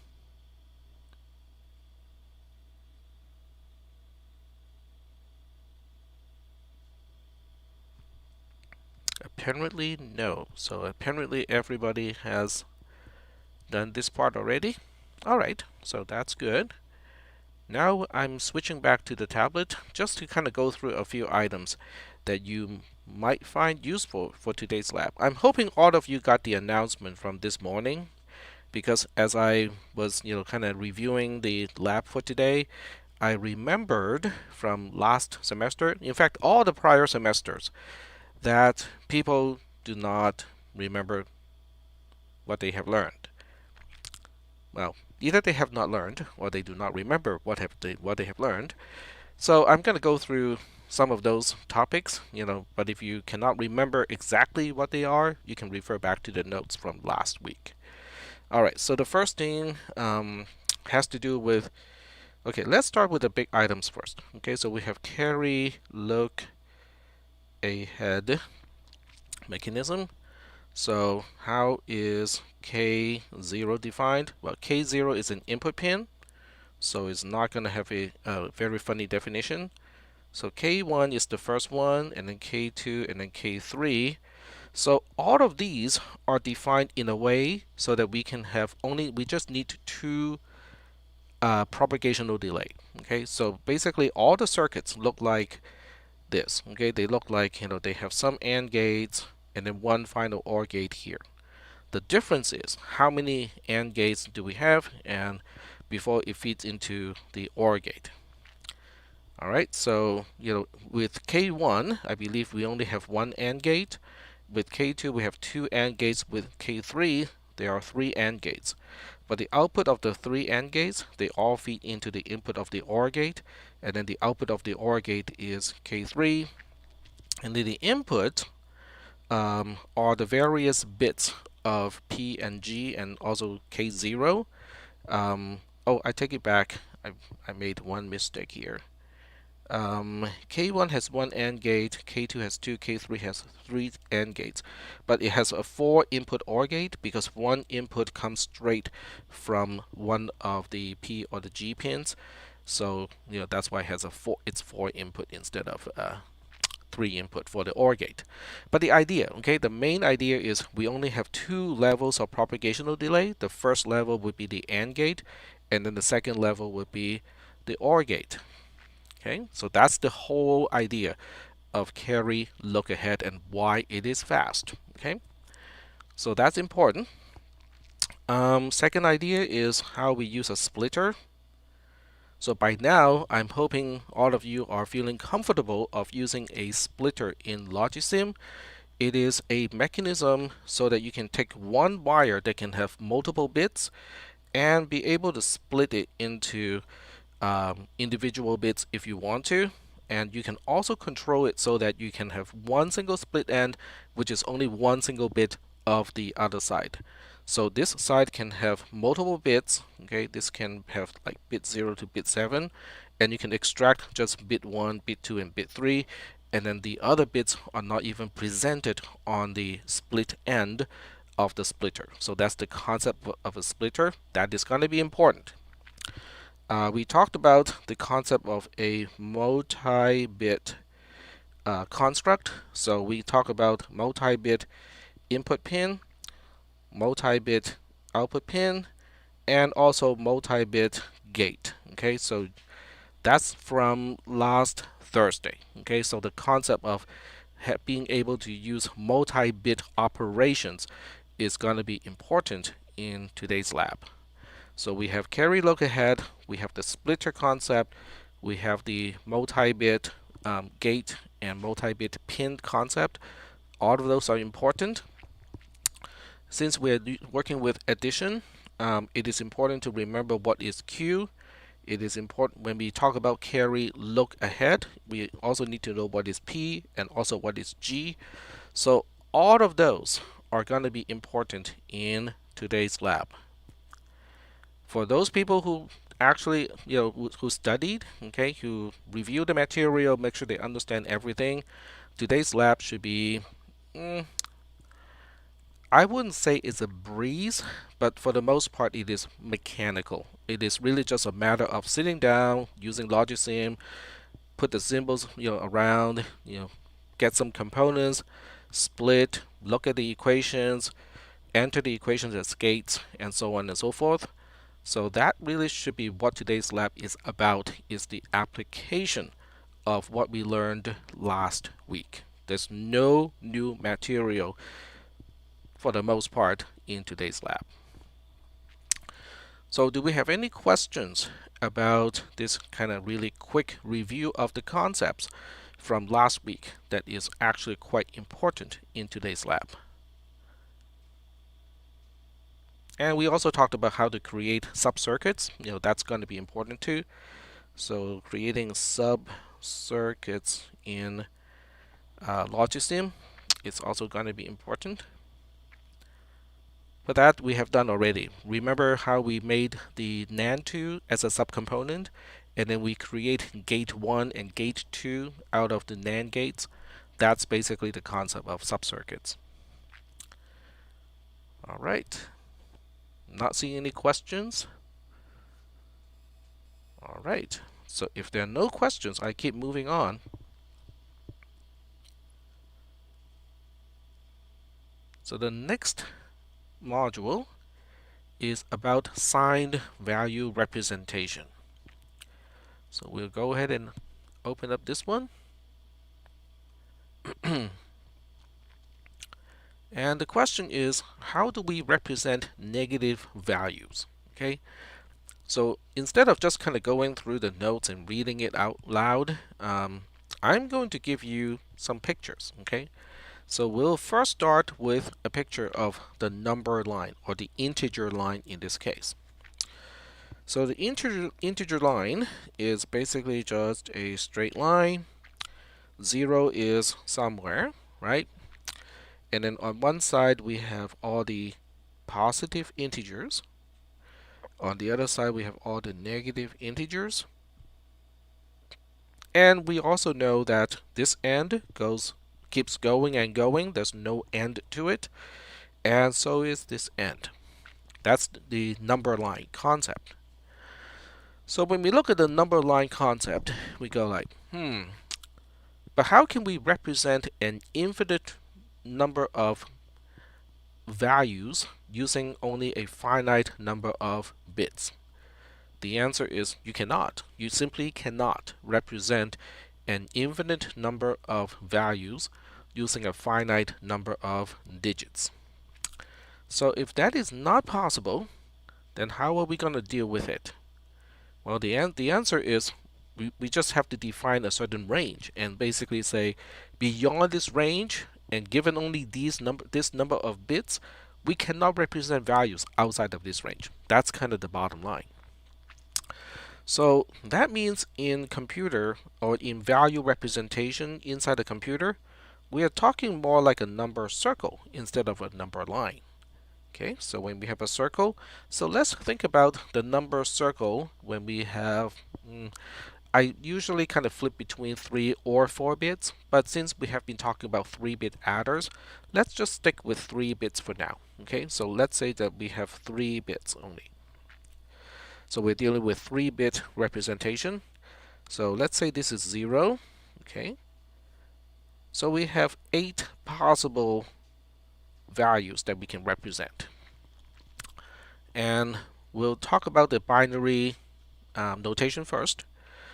Apparently, no. So apparently everybody has done this part already. Alright, so that's good. Now I'm switching back to the tablet just to kind of go through a few items that you might find useful for today's lab. I'm hoping all of you got the announcement from this morning, because as I was, kind of reviewing the lab for today, I remembered from last semester, in fact, all the prior semesters, that people do not remember what they have learned. Well, either they have not learned or they do not remember what they have learned. So I'm going to go through some of those topics, but if you cannot remember exactly what they are, you can refer back to the notes from last week. Alright, so the first thing has to do with, okay, let's start with the big items first. Okay, so we have carry, look, ahead mechanism. So how is K0 defined? Well, K0 is an input pin, so it's not going to have a very funny definition. So K1 is the first one, and then K2, and then K3. So all of these are defined in a way so that we can have we just need two propagational delay. Okay, so basically all the circuits look like this. Okay, they look like, they have some AND gates and then one final OR gate here. The difference is how many AND gates do we have and before it feeds into the OR gate. Alright, so with K1, I believe we only have one AND gate. With K2, we have two AND gates. With K3, there are three AND gates. But the output of the three AND gates, they all feed into the input of the OR gate. And then the output of the OR gate is K3. And then the input are the various bits of P and G and also K0. Oh, I take it back. I made one mistake here. K1 has one AND gate, K2 has two, K3 has three AND gates, but it has a 4-input OR gate because one input comes straight from one of the P or the G pins. So that's why it has it's 4 input instead of 3 input for the OR gate. But the main idea is we only have 2 levels of propagational delay. The first level would be the AND gate, and then the second level would be the OR gate. Okay, so that's the whole idea of carry look ahead and why it is fast. Okay, so that's important. Second idea is how we use a splitter. So by now, I'm hoping all of you are feeling comfortable of using a splitter in Logisim. It is a mechanism so that you can take one wire that can have multiple bits and be able to split it into individual bits if you want to. And you can also control it so that you can have one single split end, which is only one single bit of the other side. So this side can have multiple bits. Okay, this can have like bit 0 to bit 7, and you can extract just bit 1, bit 2, and bit 3, and then the other bits are not even presented on the split end of the splitter. So that's the concept of a splitter. That is going to be important. We talked about the concept of a multi-bit construct. So we talk about multi-bit input pin, multi-bit output pin, and also multi-bit gate. Okay, so that's from last Thursday. Okay, so the concept of being able to use multi-bit operations is going to be important in today's lab. So we have carry look ahead, we have the splitter concept, we have the multi-bit gate and multi-bit pin concept. All of those are important. Since we're working with addition, it is important to remember what is Q. It is important when we talk about carry look ahead, we also need to know what is P and also what is G. So all of those are going to be important in today's lab. For those people who actually, who studied, okay, who reviewed the material, make sure they understand everything, today's lab should be, I wouldn't say it's a breeze, but for the most part, it is mechanical. It is really just a matter of sitting down, using Logisim, put the symbols, around, get some components, split, look at the equations, enter the equations as gates, and so on and so forth. So that really should be what today's lab is about, is the application of what we learned last week. There's no new material for the most part in today's lab. So do we have any questions about this kind of really quick review of the concepts from last week that is actually quite important in today's lab? And we also talked about how to create sub-circuits. That's going to be important too. So creating sub-circuits in Logisim is also going to be important. But that we have done already. Remember how we made the NAND2 as a subcomponent, and then we create gate 1 and gate 2 out of the NAND gates? That's basically the concept of sub-circuits. All right. Not seeing any questions? All right. So if there are no questions, I keep moving on. So the next module is about signed value representation. So we'll go ahead and open up this one. And the question is, how do we represent negative values? Okay, so instead of just kind of going through the notes and reading it out loud, I'm going to give you some pictures. Okay, so we'll first start with a picture of the number line, or the integer line in this case. So the integer line is basically just a straight line. 0 is somewhere, right? And then on one side we have all the positive integers. On the other side we have all the negative integers. And we also know that this end keeps going and going. There's no end to it. And so is this end. That's the number line concept. So when we look at the number line concept, we go like, but how can we represent an infinite number of values using only a finite number of bits? The answer is you cannot. You simply cannot represent an infinite number of values using a finite number of digits. So if that is not possible, then how are we going to deal with it? Well, the answer is we just have to define a certain range and basically say beyond this range and given only this number of bits, we cannot represent values outside of this range. That's kind of the bottom line. So that means in computer or in value representation inside a computer, we are talking more like a number circle instead of a number line. Okay, so when we have a circle, so let's think about the number circle when we have, I usually kind of flip between 3 or 4 bits, but since we have been talking about 3-bit adders, let's just stick with 3 bits for now. Okay, so let's say that we have 3 bits only. So we're dealing with 3-bit representation. So let's say this is 0. Okay, so we have 8 possible values that we can represent. And we'll talk about the binary notation first.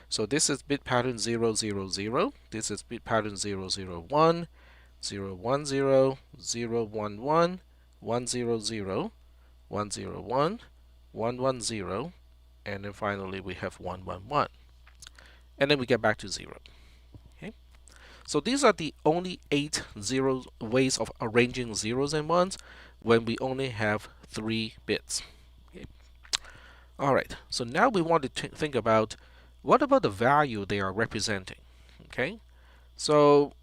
So this is bit pattern 0, 0, 0. This is bit pattern 0, 0, 1, 0, 1, 0, 0, 1, 1, 1, 0, 0, 1, 0, 1, 1, 1, 0, and then finally we have 1, 1, 1. And then we get back to 0. Okay? So these are the only 8 ways of arranging zeros and ones when we only have 3 bits. Okay. All right, so now we want to think about what about the value they are representing. Okay, so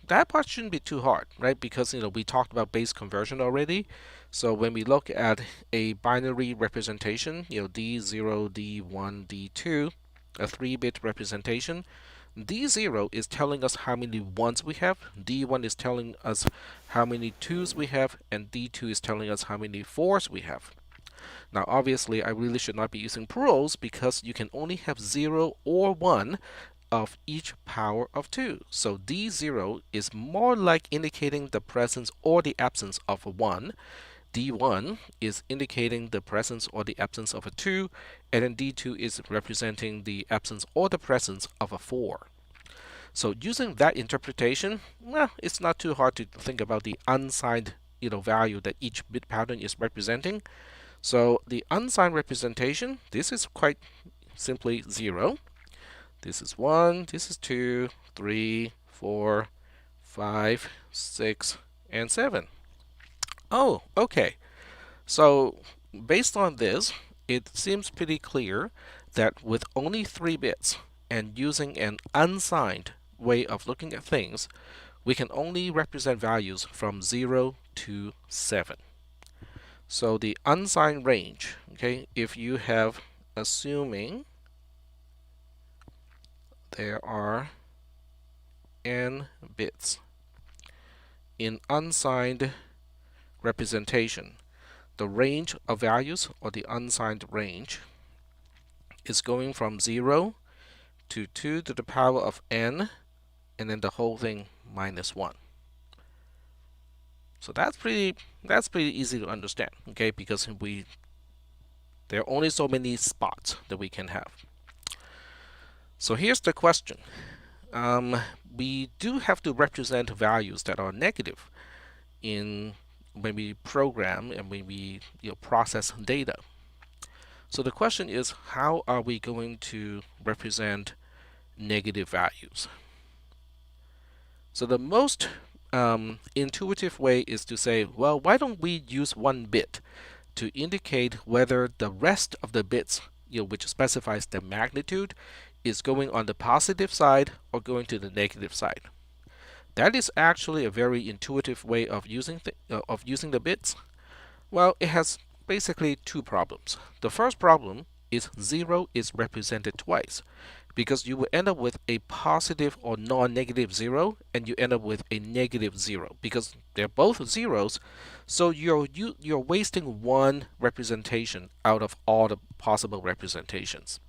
that part shouldn't be too hard, right? Because we talked about base conversion already. So when we look at a binary representation, D0, D1, D2, a 3-bit representation, D0 is telling us how many 1s we have, D1 is telling us how many 2s we have, and D2 is telling us how many 4s we have. Now obviously I really should not be using plurals because you can only have 0 or 1 of each power of 2. So D0 is more like indicating the presence or the absence of a 1. D1 is indicating the presence or the absence of a 2, and then D2 is representing the absence or the presence of a 4. So using that interpretation, well, it's not too hard to think about the unsigned value that each bit pattern is representing. So the unsigned representation, this is quite simply 0. This is 1, this is 2, 3, 4, 5, 6, and 7. Oh, okay. So based on this, it seems pretty clear that with only 3 bits and using an unsigned way of looking at things, we can only represent values from 0 to 7. So the unsigned range, okay, if you have, assuming there are n bits in unsigned representation, the range of values, or the unsigned range, is going from 0 to 2 to the power of n, and then the whole thing minus 1. So that's pretty easy to understand, okay, because there are only so many spots that we can have. So here's the question. We do have to represent values that are negative when we program and when we process data. So the question is, how are we going to represent negative values? So the most intuitive way is to say, well, why don't we use 1 bit to indicate whether the rest of the bits, which specifies the magnitude, is going on the positive side or going to the negative side. That is actually a very intuitive way of using the bits. Well, it has basically 2 problems. The first problem is 0 is represented twice because you will end up with a positive or non-negative 0, and you end up with a negative 0 because they're both zeros. So you're wasting one representation out of all the possible representations.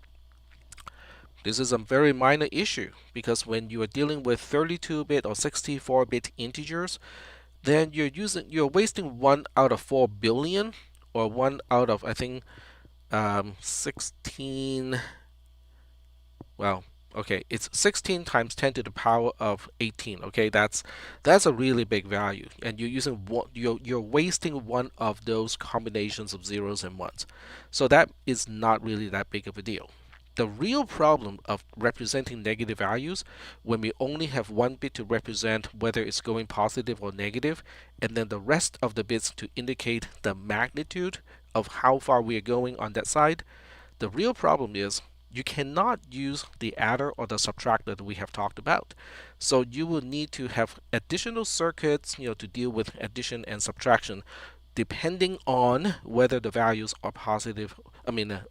This is a very minor issue because when you are dealing with 32-bit or 64-bit integers, then you're wasting 1 out of 4 billion, or 1 out of, I think, 16. Well, okay, it's 16 times 10 to the power of 18. Okay, that's a really big value, and you're using one, you're wasting one of those combinations of zeros and ones. So that is not really that big of a deal. The real problem of representing negative values, when we only have one bit to represent whether it's going positive or negative, and then the rest of the bits to indicate the magnitude of how far we are going on that side, the real problem is you cannot use the adder or the subtractor that we have talked about. So you will need to have additional circuits, to deal with addition and subtraction, depending on whether the values are positive,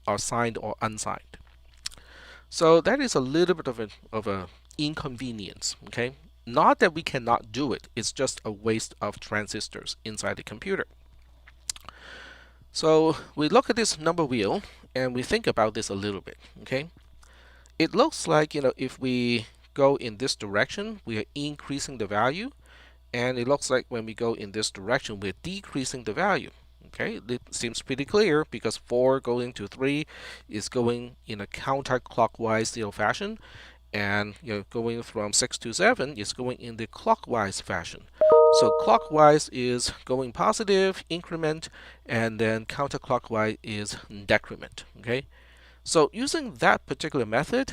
are signed or unsigned. So that is a little bit of a inconvenience. Okay, not that we cannot do it; it's just a waste of transistors inside the computer. So we look at this number wheel and we think about this a little bit. Okay, it looks like, if we go in this direction, we are increasing the value, and it looks like when we go in this direction, we're decreasing the value. Okay, it seems pretty clear because 4 going to 3 is going in a counterclockwise fashion, and going from 6 to 7 is going in the clockwise fashion. So clockwise is going positive, increment, and then counterclockwise is decrement. Okay, so using that particular method,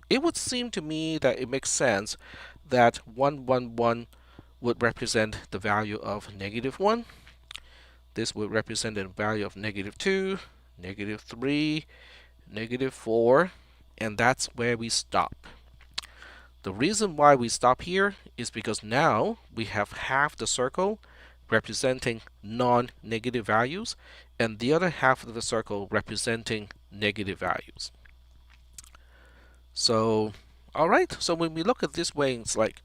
it would seem to me that it makes sense that 1, 1, 1 would represent the value of -1. This would represent the value of -2, -3, -4, and that's where we stop. The reason why we stop here is because now we have half the circle representing non-negative values, and the other half of the circle representing negative values. So, all right. So when we look at this way, it's like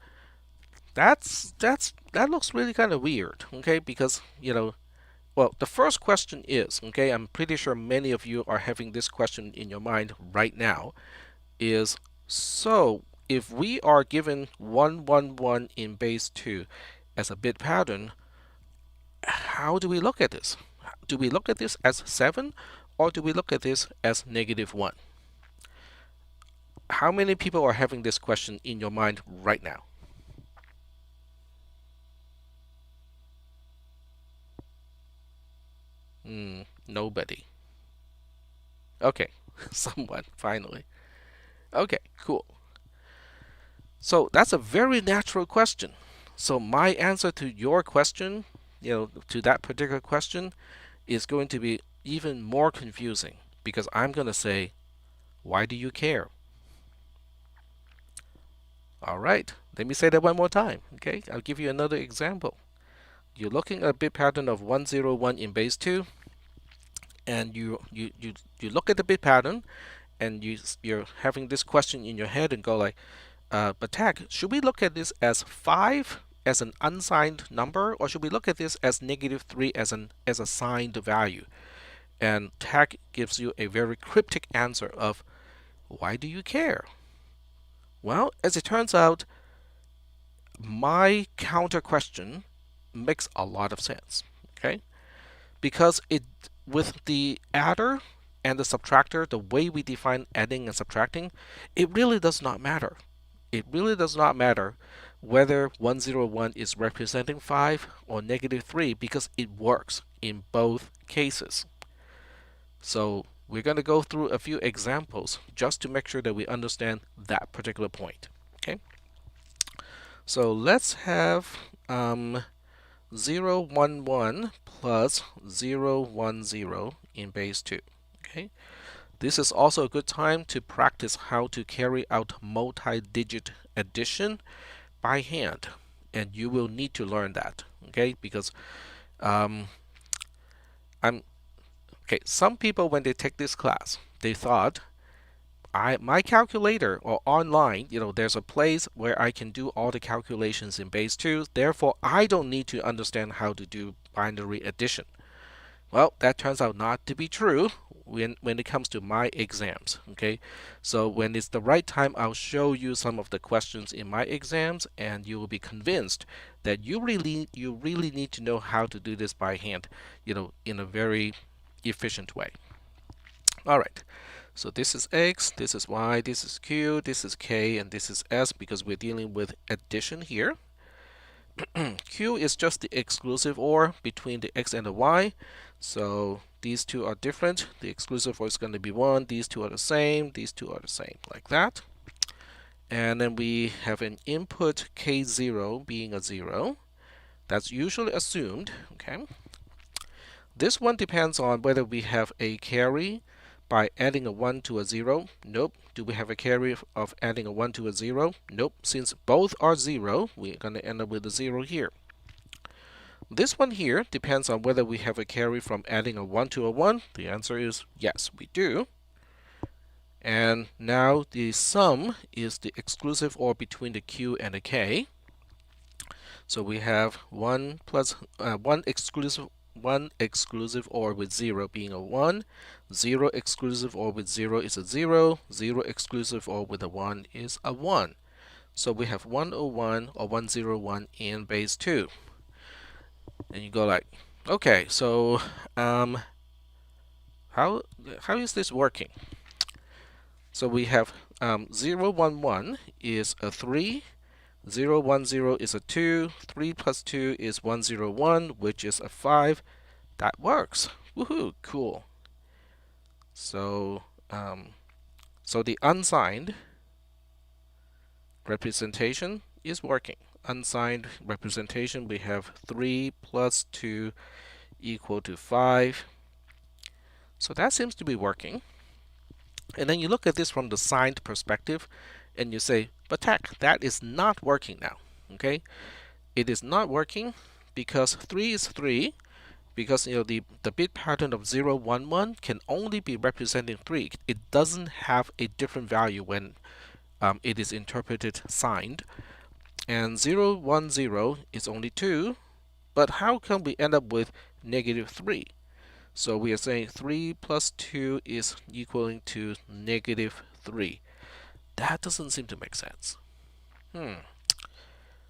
that looks really kind of weird. Okay, because well, the first question is, okay, I'm pretty sure many of you are having this question in your mind right now, is, so if we are given 1, 1, 1 in base 2 as a bit pattern, how do we look at this? Do we look at this as 7, or do we look at this as -1? How many people are having this question in your mind right now? Nobody. Okay, someone, finally. Okay, cool. So that's a very natural question. So my answer to your question, to that particular question, is going to be even more confusing, because I'm going to say, why do you care? All right, let me say that one more time. Okay, I'll give you another example. You're looking at a bit pattern of 101 in base 2, and you look at the bit pattern, and you're having this question in your head and go like, but Tag, should we look at this as 5 as an unsigned number, or should we look at this as -3 as a signed value? And Tag gives you a very cryptic answer of, why do you care? Well, as it turns out, my counter question makes a lot of sense. Okay, because with the adder and the subtractor, the way we define adding and subtracting, it really does not matter. It really does not matter whether 101 is representing 5 or -3, because it works in both cases. So we're going to go through a few examples just to make sure that we understand that particular point. Okay, so let's have 0, 1, 1 plus 0, 1, 0 in base 2. Okay, this is also a good time to practice how to carry out multi-digit addition by hand, and you will need to learn that. Okay, because some people, when they take this class, they thought, my calculator or online, there's a place where I can do all the calculations in base 2. Therefore, I don't need to understand how to do binary addition. Well, that turns out not to be true when it comes to my exams. Okay, so when it's the right time, I'll show you some of the questions in my exams, and you will be convinced that you really need to know how to do this by hand, in a very efficient way. All right. So this is X, this is Y, this is Q, this is K, and this is S because we're dealing with addition here. Q is just the exclusive OR between the X and the Y. So these two are different. The exclusive OR is going to be 1. These two are the same. These two are the same, like that. And then we have an input K0 being a 0. That's usually assumed. Okay. This one depends on whether we have a carry by adding a 1 to a 0. Nope. Do we have a carry of adding a 1 to a 0? Nope. Since both are 0, we're going to end up with a 0 here. This one here depends on whether we have a carry from adding a 1 to a 1. The answer is yes, we do. And now the sum is the exclusive OR between the Q and the K. So we have 1 plus 1 exclusive OR with 0 being a 1, 0 exclusive OR with 0 is a 0, 0 exclusive OR with a 1 is a 1. So we have 101 or 101 in base 2. And you go like, okay, so how is this working? So we have 011 is a 3, 010 is a 2, 3 plus 2 is 101, which is a 5. That works. Woohoo, cool. So so the unsigned representation is working. Unsigned representation, we have 3 plus 2 equal to 5. So that seems to be working. And then you look at this from the signed perspective and you say, but heck, that is not working now. Okay? It is not working because 3 is 3, because the bit pattern of 0, 1, 1 can only be representing 3. It doesn't have a different value when it is interpreted signed. And 0, 1, 0 is only 2, but how come we end up with negative 3? So we are saying 3 plus 2 is equaling to negative 3. That doesn't seem to make sense.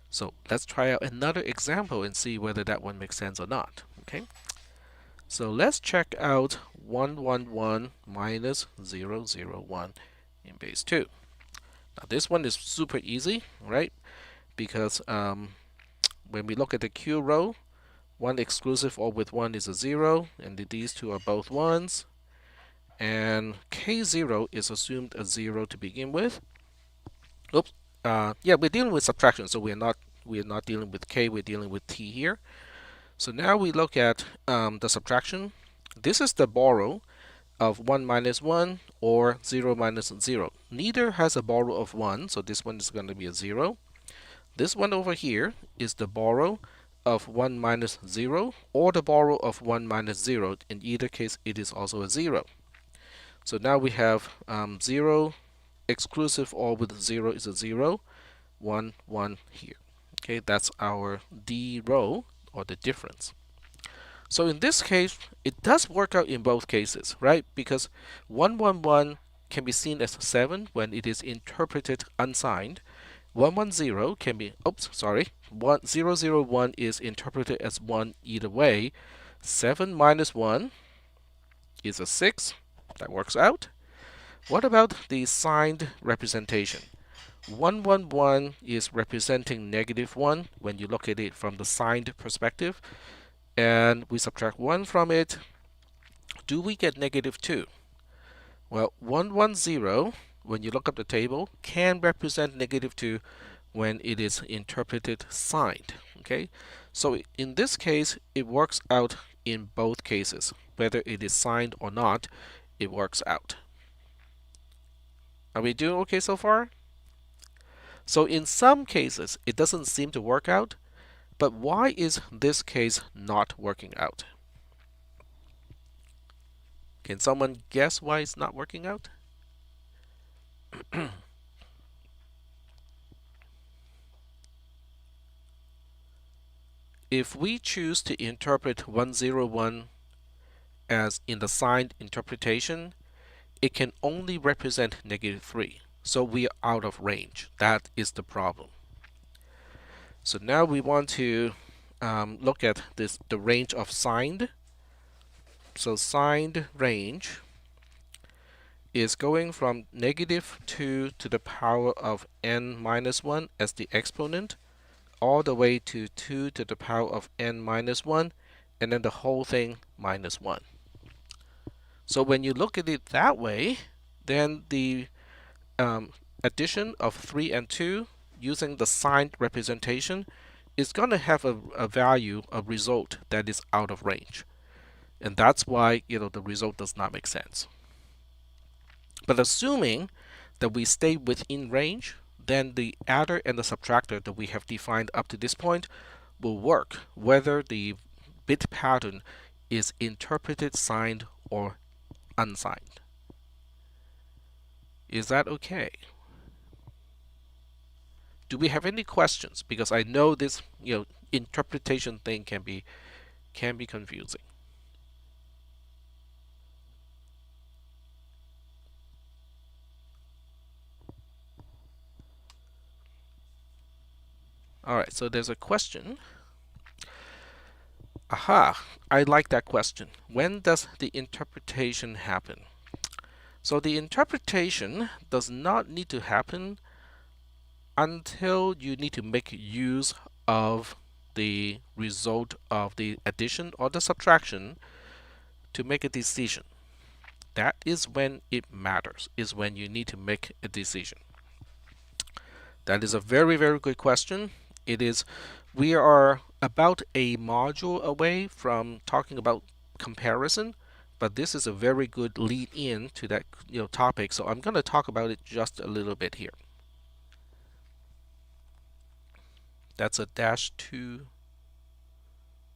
So let's try out another example and see whether that one makes sense or not. Okay. So let's check out 111 minus 001 in base 2. Now this one is super easy, right? Because when we look at the Q row, 1 exclusive OR with 1 is a 0, and these two are both 1s. And K0 is assumed a 0 to begin with. Oops. Yeah, we're dealing with subtraction, so we're not dealing with K, we're dealing with T here. So now we look at the subtraction. This is the borrow of 1 minus 1 or 0 minus 0. Neither has a borrow of 1, so this one is going to be a 0. This one over here is the borrow of 1 minus 0 or the borrow of 1 minus 0. In either case, it is also a 0. So now we have 0 exclusive OR with 0 is a 0, 1, 1 here. Okay, that's our D row or the difference. So in this case, it does work out in both cases, right? Because 111 can be seen as 7 when it is interpreted unsigned. 110 can be, 001 is interpreted as 1 either way. 7 minus 1 is a 6. That works out. What about the signed representation? 111 is representing negative 1 when you look at it from the signed perspective. And we subtract 1 from it. Do we get negative 2? Well, 110, when you look up the table, can represent negative 2 when it is interpreted signed. Okay, so in this case, it works out in both cases. Whether it is signed or not, it works out. Are we doing okay so far? So in some cases, it doesn't seem to work out, but why is this case not working out? Can someone guess why it's not working out? if we choose to interpret 101 as in the signed interpretation, it can only represent -3. So we are out of range. That is the problem. So now we want to look at the range of signed. So signed range is going from -2 to the power of n minus 1 as the exponent, all the way to 2 to the power of n minus 1, and then the whole thing minus 1. So when you look at it that way, then the addition of 3 and 2 using the signed representation is going to have a value, a result that is out of range. And that's why the result does not make sense. But assuming that we stay within range, then the adder and the subtractor that we have defined up to this point will work whether the bit pattern is interpreted signed or unsigned. Is that okay? Do we have any questions? Because I know this interpretation thing can be confusing. Alright, so there's a question. Aha, I like that question. When does the interpretation happen? So the interpretation does not need to happen until you need to make use of the result of the addition or the subtraction to make a decision. That is when it matters, is when you need to make a decision. That is a very, very good question. We are about a module away from talking about comparison, but this is a very good lead in to that topic, so I'm going to talk about it just a little bit here. That's a -2.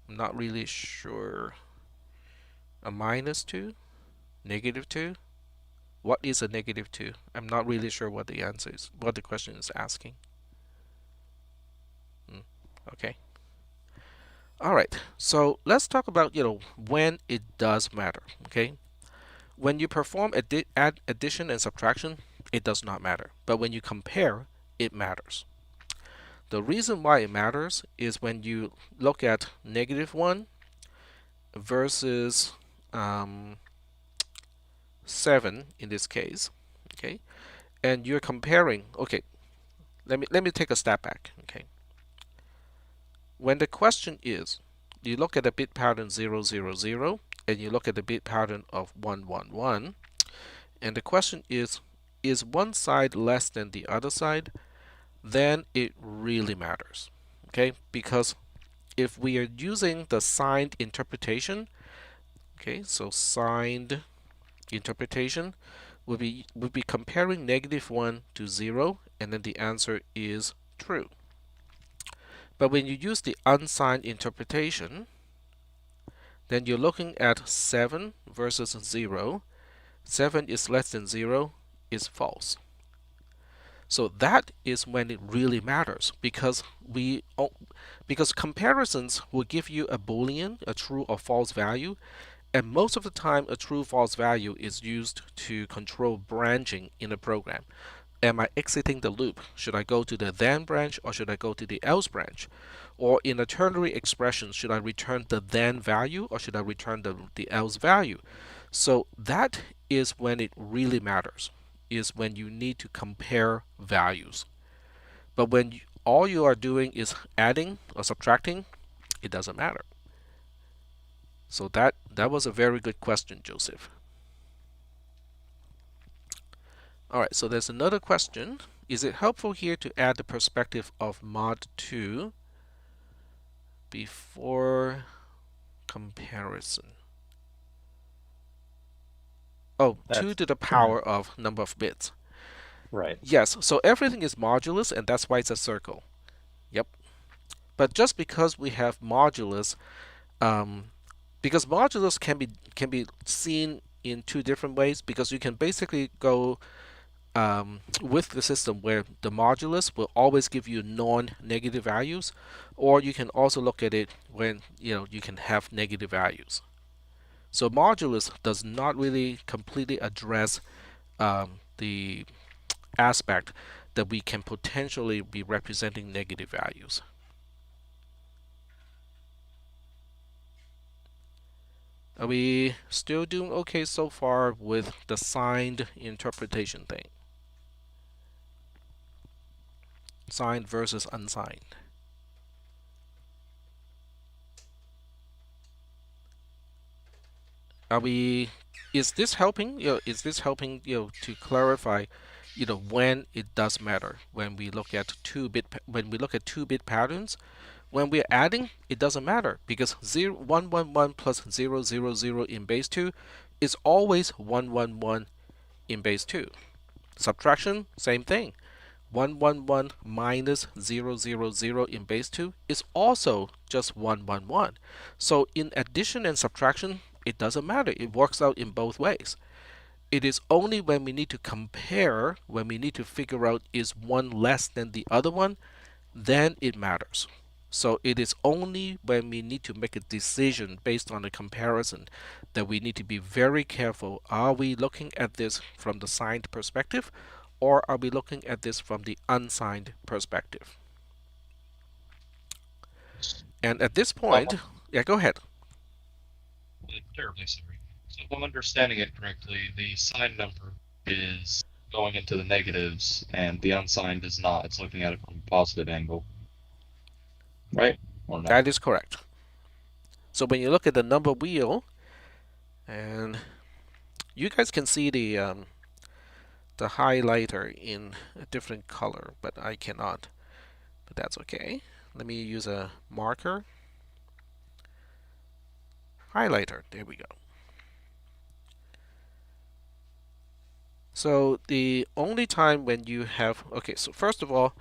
I'm not really sure. A -2? -2? What is a -2? I'm not really sure what the answer is, what the question is asking. Okay. All right. So let's talk about when it does matter. Okay. When you perform addition and subtraction, it does not matter. But when you compare, it matters. The reason why it matters is when you look at -1 versus 7 in this case, okay, and you're comparing. Okay, let me take a step back. Okay, when the question is, you look at the bit pattern 0, 0, 0, and you look at the bit pattern of 1, 1, 1, and the question is one side less than the other side, then it really matters. Okay, because if we are using the signed interpretation, okay, so signed interpretation would be comparing -1 to 0, and then the answer is true. But when you use the unsigned interpretation, then you're looking at 7 versus 0. 7 is less than 0 is false. So that is when it really matters, because comparisons will give you a boolean, a true or false value, and most of the time a true false value is used to control branching in a program. Am I exiting the loop? Should I go to the then branch or should I go to the else branch? Or in a ternary expression, should I return the then value or should I return the else value? So that is when it really matters, is when you need to compare values. But when all you are doing is adding or subtracting, it doesn't matter. So that was a very good question, Joseph. Alright, so there's another question. Is it helpful here to add the perspective of mod 2 before comparison? Oh, 2 to the power of number of bits. Right. Yes, so everything is modulus, and that's why it's a circle. Yep. But just because we have modulus, because modulus can be seen in two different ways, because you can basically go with the system where the modulus will always give you non-negative values, or you can also look at it when you can have negative values. So modulus does not really completely address the aspect that we can potentially be representing negative values. Are we still doing okay so far with the signed interpretation thing? Signed versus unsigned. Are we? Is this helping? Is this helping? To clarify, when it does matter when we look at two-bit patterns. When we're adding, it doesn't matter because 111 plus 000 in base 2 is always 111 in base 2. Subtraction, same thing. 111 minus 000 in base 2 is also just 111. So in addition and subtraction, it doesn't matter. It works out in both ways. It is only when we need to compare, when we need to figure out is one less than the other one, then it matters. So it is only when we need to make a decision based on a comparison that we need to be very careful. Are we looking at this from the signed perspective, or are we looking at this from the unsigned perspective? And at this point, yeah, go ahead. Terribly sorry. So if I'm understanding it correctly, the signed number is going into the negatives, and the unsigned is not. It's looking at it from a positive angle. Right? Or not? That is correct. So when you look at the number wheel, and you guys can see the highlighter in a different color, but I cannot. But that's okay. Let me use a marker. Highlighter. There we go. So the only time when you have, okay, so first of all,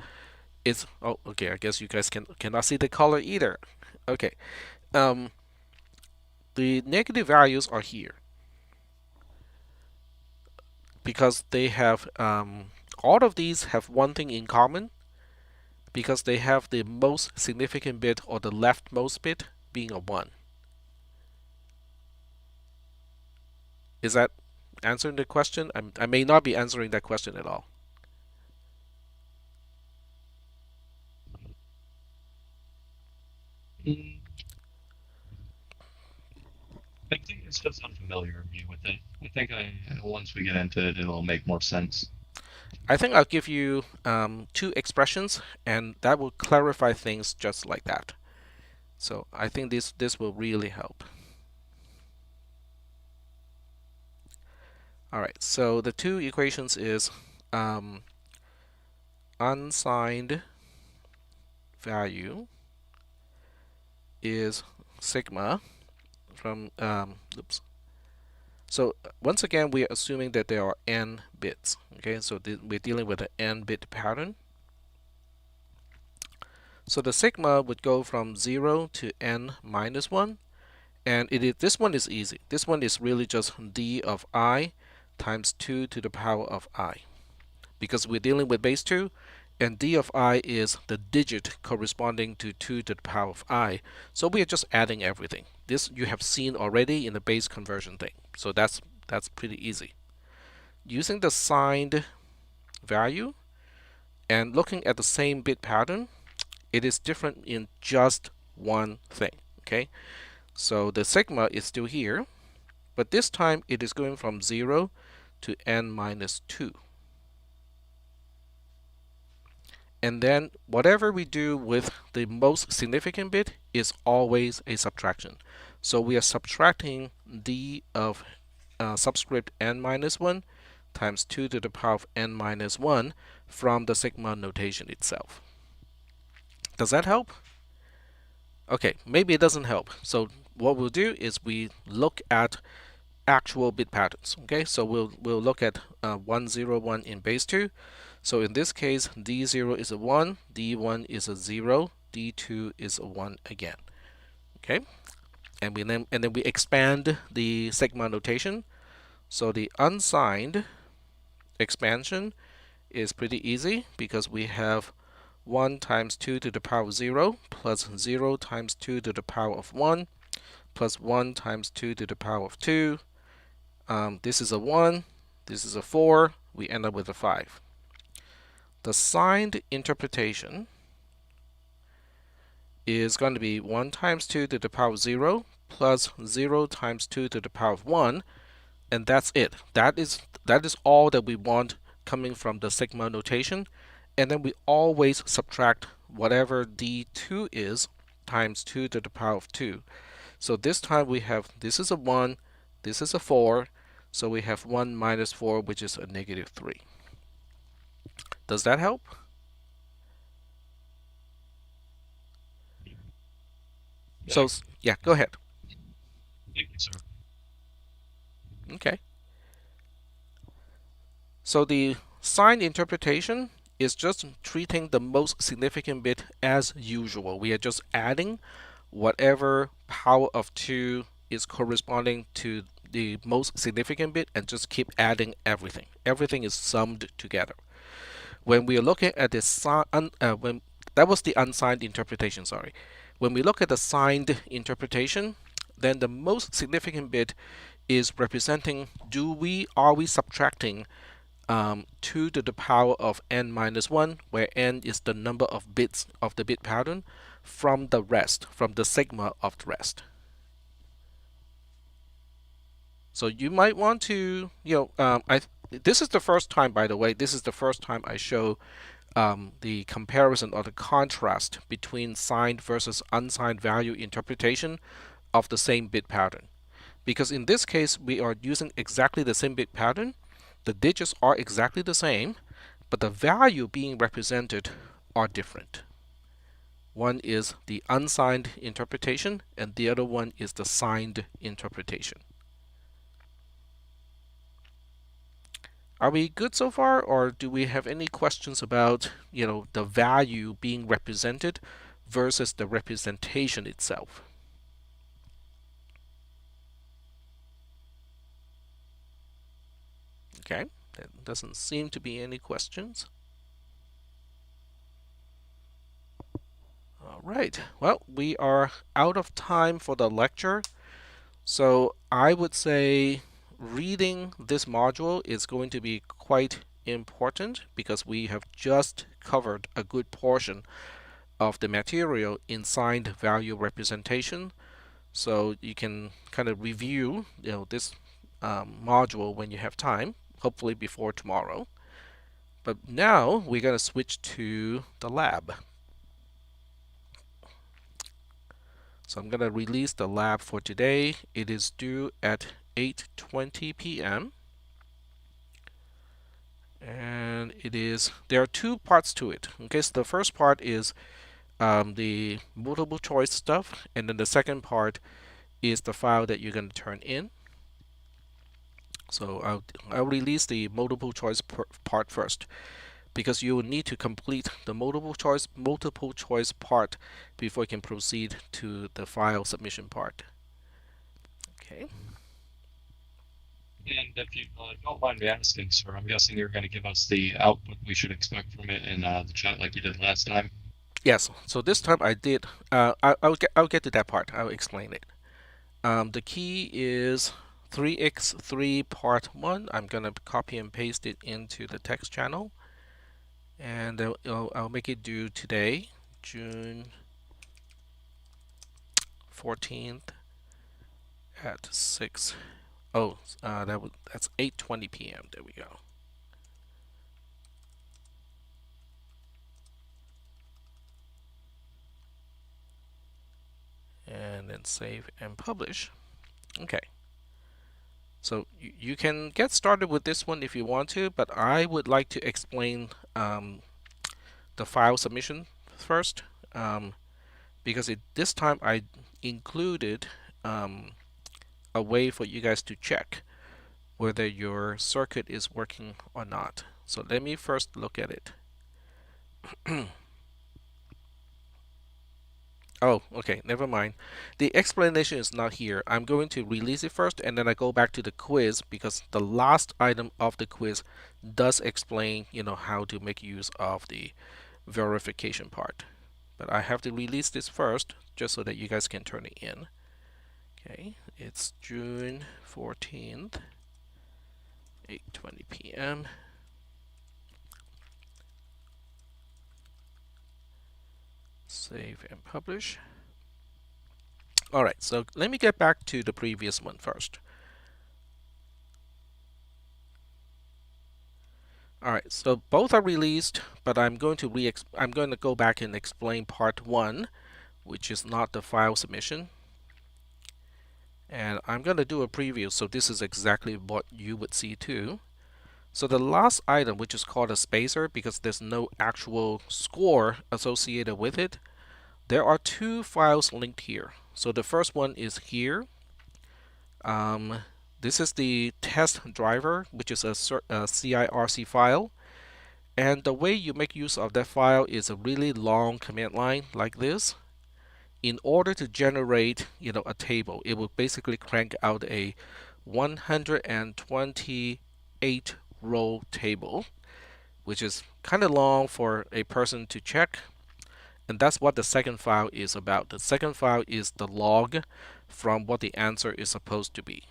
it's, oh, okay, I guess you guys cannot see the color either. Okay, the negative values are here because they have, all of these have one thing in common, because they have the most significant bit or the leftmost bit being a 1. Is that answering the question? I may not be answering that question at all. I think it's just unfamiliar of me with it. I think once we get into it, it'll make more sense. I think I'll give you 2 expressions, and that will clarify things just like that. So I think this will really help. All right, so the 2 equations is unsigned value is sigma from, oops. So once again, we are assuming that there are n bits. Okay, so we're dealing with an n-bit pattern. So the sigma would go from 0 to n minus 1. And this one is easy. This one is really just d of I times 2 to the power of I. Because we're dealing with base 2, and d of I is the digit corresponding to 2 to the power of I. So we are just adding everything. This you have seen already in the base conversion thing. So that's pretty easy. Using the signed value and looking at the same bit pattern, it is different in just one thing. Okay, so the sigma is still here, but this time it is going from 0 to n minus 2. And then whatever we do with the most significant bit is always a subtraction. So we are subtracting d of subscript n minus 1 times 2 to the power of n minus 1 from the sigma notation itself. Does that help? Okay, maybe it doesn't help. So what we'll do is we look at actual bit patterns. Okay, so we'll look at 101 in base 2. So in this case, D0 is a 1, D1 is a 0, D2 is a 1 again. Okay, and then we expand the sigma notation. So the unsigned expansion is pretty easy because we have 1 times 2 to the power of 0 plus 0 times 2 to the power of 1 plus 1 times 2 to the power of 2. This is a 1, this is a 4, we end up with a 5. The signed interpretation is going to be 1 times 2 to the power of 0 plus 0 times 2 to the power of 1, and that's it. That is all that we want coming from the sigma notation, and then we always subtract whatever d2 is times 2 to the power of 2. So this time we have, this is a 1, this is a 4, so we have 1 minus 4, which is a negative 3. Does that help? So, yeah, go ahead. Thank you, sir. Okay. So the signed interpretation is just treating the most significant bit as usual. We are just adding whatever power of 2 is corresponding to the most significant bit and just keep adding everything. Everything is summed together. When we are looking at this, when that was the unsigned interpretation, sorry. When we look at the signed interpretation, then the most significant bit is representing, are we subtracting 2 to the power of n minus 1, where n is the number of bits of the bit pattern, from the rest, from the sigma of the rest. So you might want to, this is the first time, by the way, this is the first time I show the comparison or the contrast between signed versus unsigned value interpretation of the same bit pattern. Because in this case, we are using exactly the same bit pattern. The digits are exactly the same, but the value being represented are different. One is the unsigned interpretation, and the other one is the signed interpretation. Are we good so far, or do we have any questions about, the value being represented versus the representation itself? Okay, there doesn't seem to be any questions. All right, well, we are out of time for the lecture, so I would say reading this module is going to be quite important because we have just covered a good portion of the material in signed value representation. So you can kind of review this module when you have time, hopefully before tomorrow. But now we're going to switch to the lab. So I'm going to release the lab for today. It is due at 8:20 p.m. And there are two parts to it. Okay, so the first part is the multiple choice stuff, and then the second part is the file that you're going to turn in. So I'll release the multiple choice part first, because you will need to complete the multiple choice part before you can proceed to the file submission part. Okay. And if you don't mind me asking, sir, I'm guessing you're going to give us the output we should expect from it in the chat like you did last time. Yes. So this time I did. I'll get to that part. I'll explain it. The key is 3x3 part 1. I'm gonna copy and paste it into the text channel, and I'll make it due today, June 14th at 6. Oh, that's 8:20 p.m. There we go. And then save and publish. Okay. So you can get started with this one if you want to, but I would like to explain the file submission first, because this time I included a way for you guys to check whether your circuit is working or not. So let me first look at it. Oh, okay, never mind. The explanation is not here. I'm going to release it first and then I go back to the quiz because the last item of the quiz does explain, how to make use of the verification part. But I have to release this first just so that you guys can turn it in. Okay, it's June 14th, 8:20 p.m. Save and publish. All right, so let me get back to the previous one first. All right, so both are released, but I'm going to go back and explain part 1, which is not the file submission. And I'm going to do a preview, so this is exactly what you would see too. So the last item, which is called a spacer because there's no actual score associated with it, there are 2 files linked here. So the first one is here. This is the test driver, which is a CIRC file. And the way you make use of that file is a really long command line like this. In order to generate, a table, it will basically crank out a 128 row table, which is kind of long for a person to check. And that's what the second file is about. The second file is the log from what the answer is supposed to be.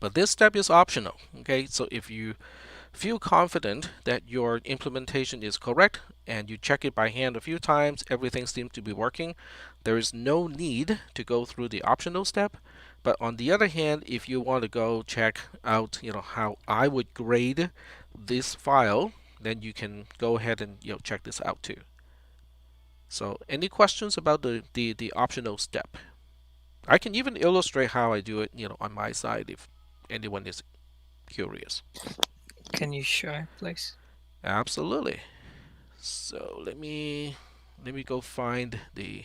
But this step is optional, okay? So if you feel confident that your implementation is correct and you check it by hand a few times, everything seems to be working, there is no need to go through the optional step. But on the other hand, if you want to go check out, how I would grade this file, then you can go ahead and check this out too. So any questions about the optional step? I can even illustrate how I do it, on my side if anyone is curious. Can you show, please? Absolutely. So let me go find the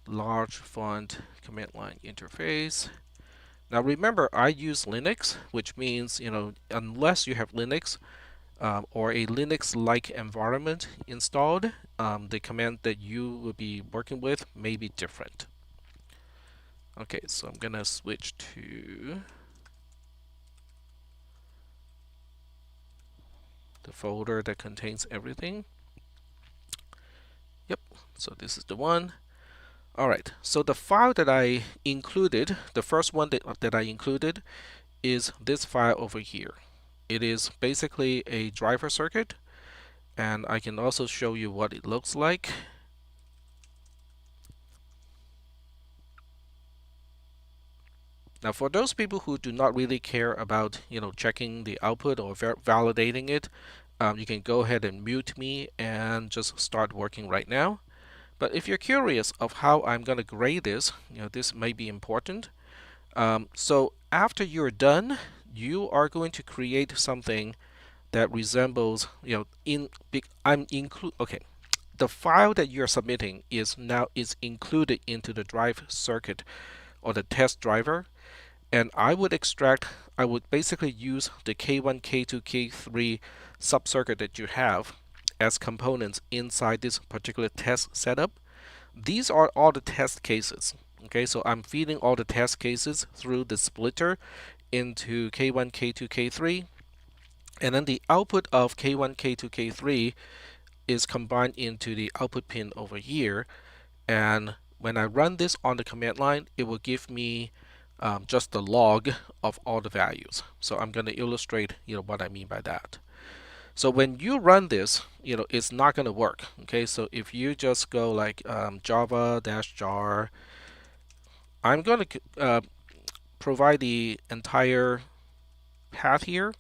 large font command line interface. Now remember, I use Linux, which means, unless you have Linux or a Linux-like environment installed, the command that you will be working with may be different. Okay, so I'm gonna switch to the folder that contains everything. Yep, so this is the one. Alright, so the file that I included, the first one that I included is this file over here. It is basically a driver circuit, and I can also show you what it looks like. Now for those people who do not really care about checking the output or validating it, you can go ahead and mute me and just start working right now. But if you're curious of how I'm going to grade this, this may be important. So after you're done, you are going to create something that resembles, okay. The file that you're submitting is included into the drive circuit or the test driver, and I would basically use the K1, K2, K3 subcircuit that you have as components inside this particular test setup. These are all the test cases. Okay, so I'm feeding all the test cases through the splitter into K1, K2, K3, and then the output of K1, K2, K3 is combined into the output pin over here. And when I run this on the command line, it will give me just the log of all the values. So I'm going to illustrate what I mean by that. So when you run this, it's not going to work. Okay, so if you just go like java-jar, I'm going to provide the entire path here.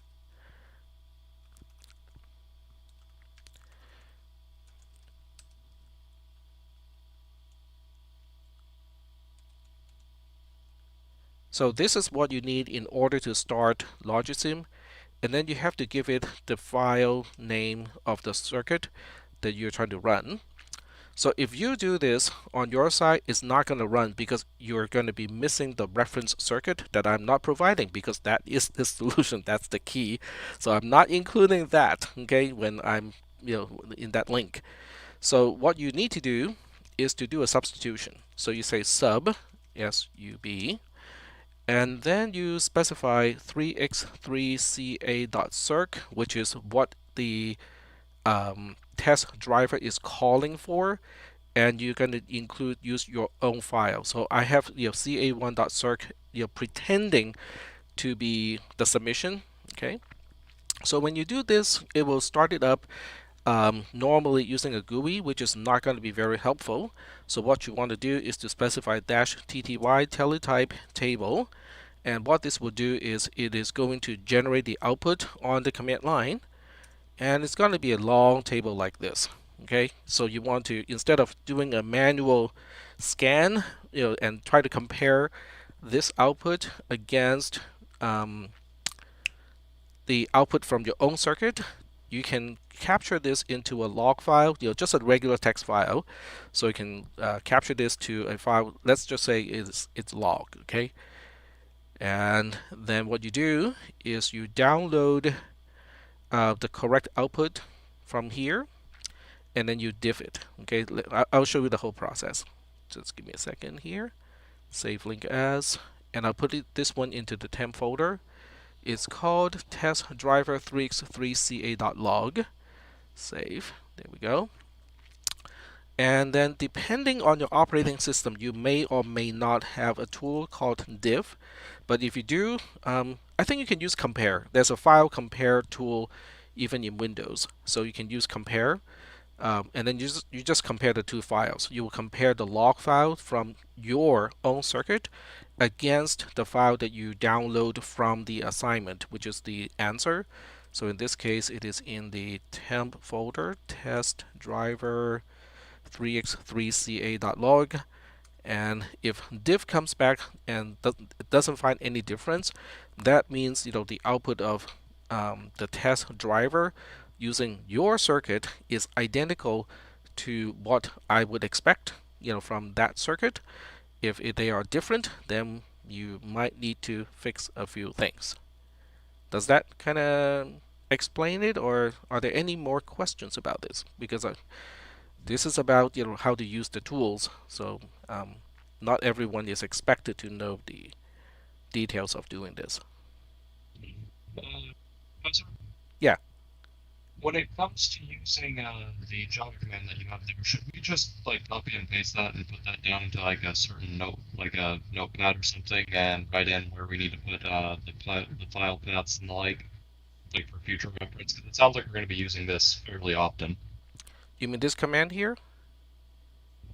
So this is what you need in order to start Logisim, and then you have to give it the file name of the circuit that you're trying to run. So if you do this on your side, it's not going to run because you're going to be missing the reference circuit that I'm not providing, because that is the solution. That's the key. So I'm not including that, okay, when I'm in that link. So what you need to do is to do a substitution. So you say sub, S-U-B, and then you specify 3x3ca.circ, which is what the test driver is calling for, and you're going to use your own file. So I have ca1.circ pretending to be the submission. Okay. So when you do this, it will start it up normally using a GUI, which is not going to be very helpful. So what you want to do is to specify -tty teletype table. And what this will do is it is going to generate the output on the command line. And it's going to be a long table like this. Okay, so you want to, instead of doing a manual scan, and try to compare this output against the output from your own circuit, you can capture this into a log file, just a regular text file. So you can capture this to a file. Let's just say it's log. Okay, and then what you do is you download the correct output from here, and then you diff it. Okay, I'll show you the whole process. Just give me a second here. Save link as, and I'll put this one into the temp folder. It's called test driver 3x3ca.log. Save. There we go. And then depending on your operating system, you may or may not have a tool called diff. But if you do, I think you can use compare. There's a file compare tool even in Windows. So you can use compare. And then you just compare the two files. You will compare the log file from your own circuit against the file that you download from the assignment, which is the answer. So in this case, it is in the temp folder, test driver 3x3ca.log. And if diff comes back and it doesn't find any difference, that means the output of the test driver using your circuit is identical to what I would expect from that circuit. If they are different, then you might need to fix a few things. Does that kind of explain it, or are there any more questions about this? Because this is about how to use the tools, so not everyone is expected to know the details of doing this. Yeah. When it comes to using the Java command that you have there, should we just copy and paste that and put that down into a certain note, like a notepad or something, and write in where we need to put the file paths and the like for future reference? Because it sounds like we're going to be using this fairly often. You mean this command here?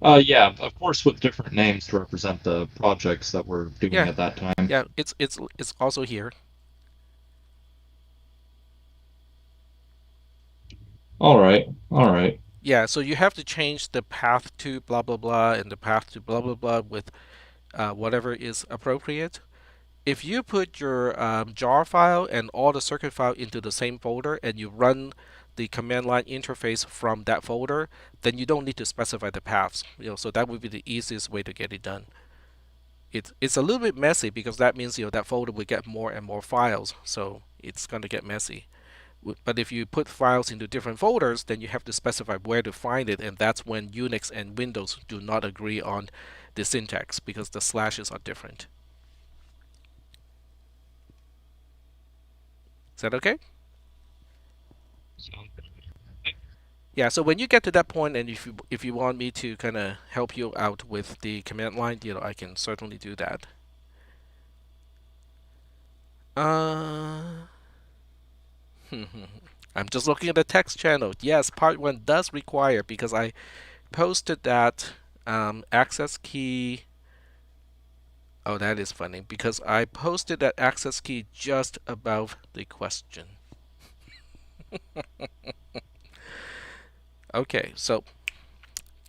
Yeah, of course, with different names to represent the projects that we're doing at that time. Yeah, it's also here. All right. Yeah, so you have to change the path to blah blah blah and the path to blah blah blah with whatever is appropriate. If you put your jar file and all the circuit file into the same folder and you run the command line interface from that folder, then you don't need to specify the paths. So that would be the easiest way to get it done. It's a little bit messy because that means that folder will get more and more files, so it's going to get messy. But if you put files into different folders, then you have to specify where to find it, and that's when Unix and Windows do not agree on the syntax because the slashes are different. Is that okay? Yeah, so when you get to that point, and if you want me to kind of help you out with the command line, I can certainly do that. I'm just looking at the text channel. Yes, part 1 does require, because I posted that access key. Oh, that is funny, because I posted that access key just above the question. Okay, so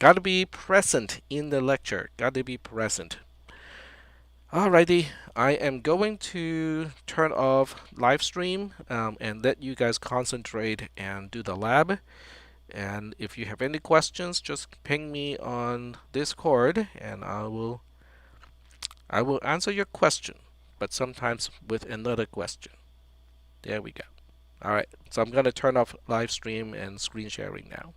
gotta be present in the lecture. Gotta be present. Alrighty, I am going to turn off live stream and let you guys concentrate and do the lab. And if you have any questions, just ping me on Discord and I will answer your question, but sometimes with another question. There we go. Alright, so I'm going to turn off live stream and screen sharing now.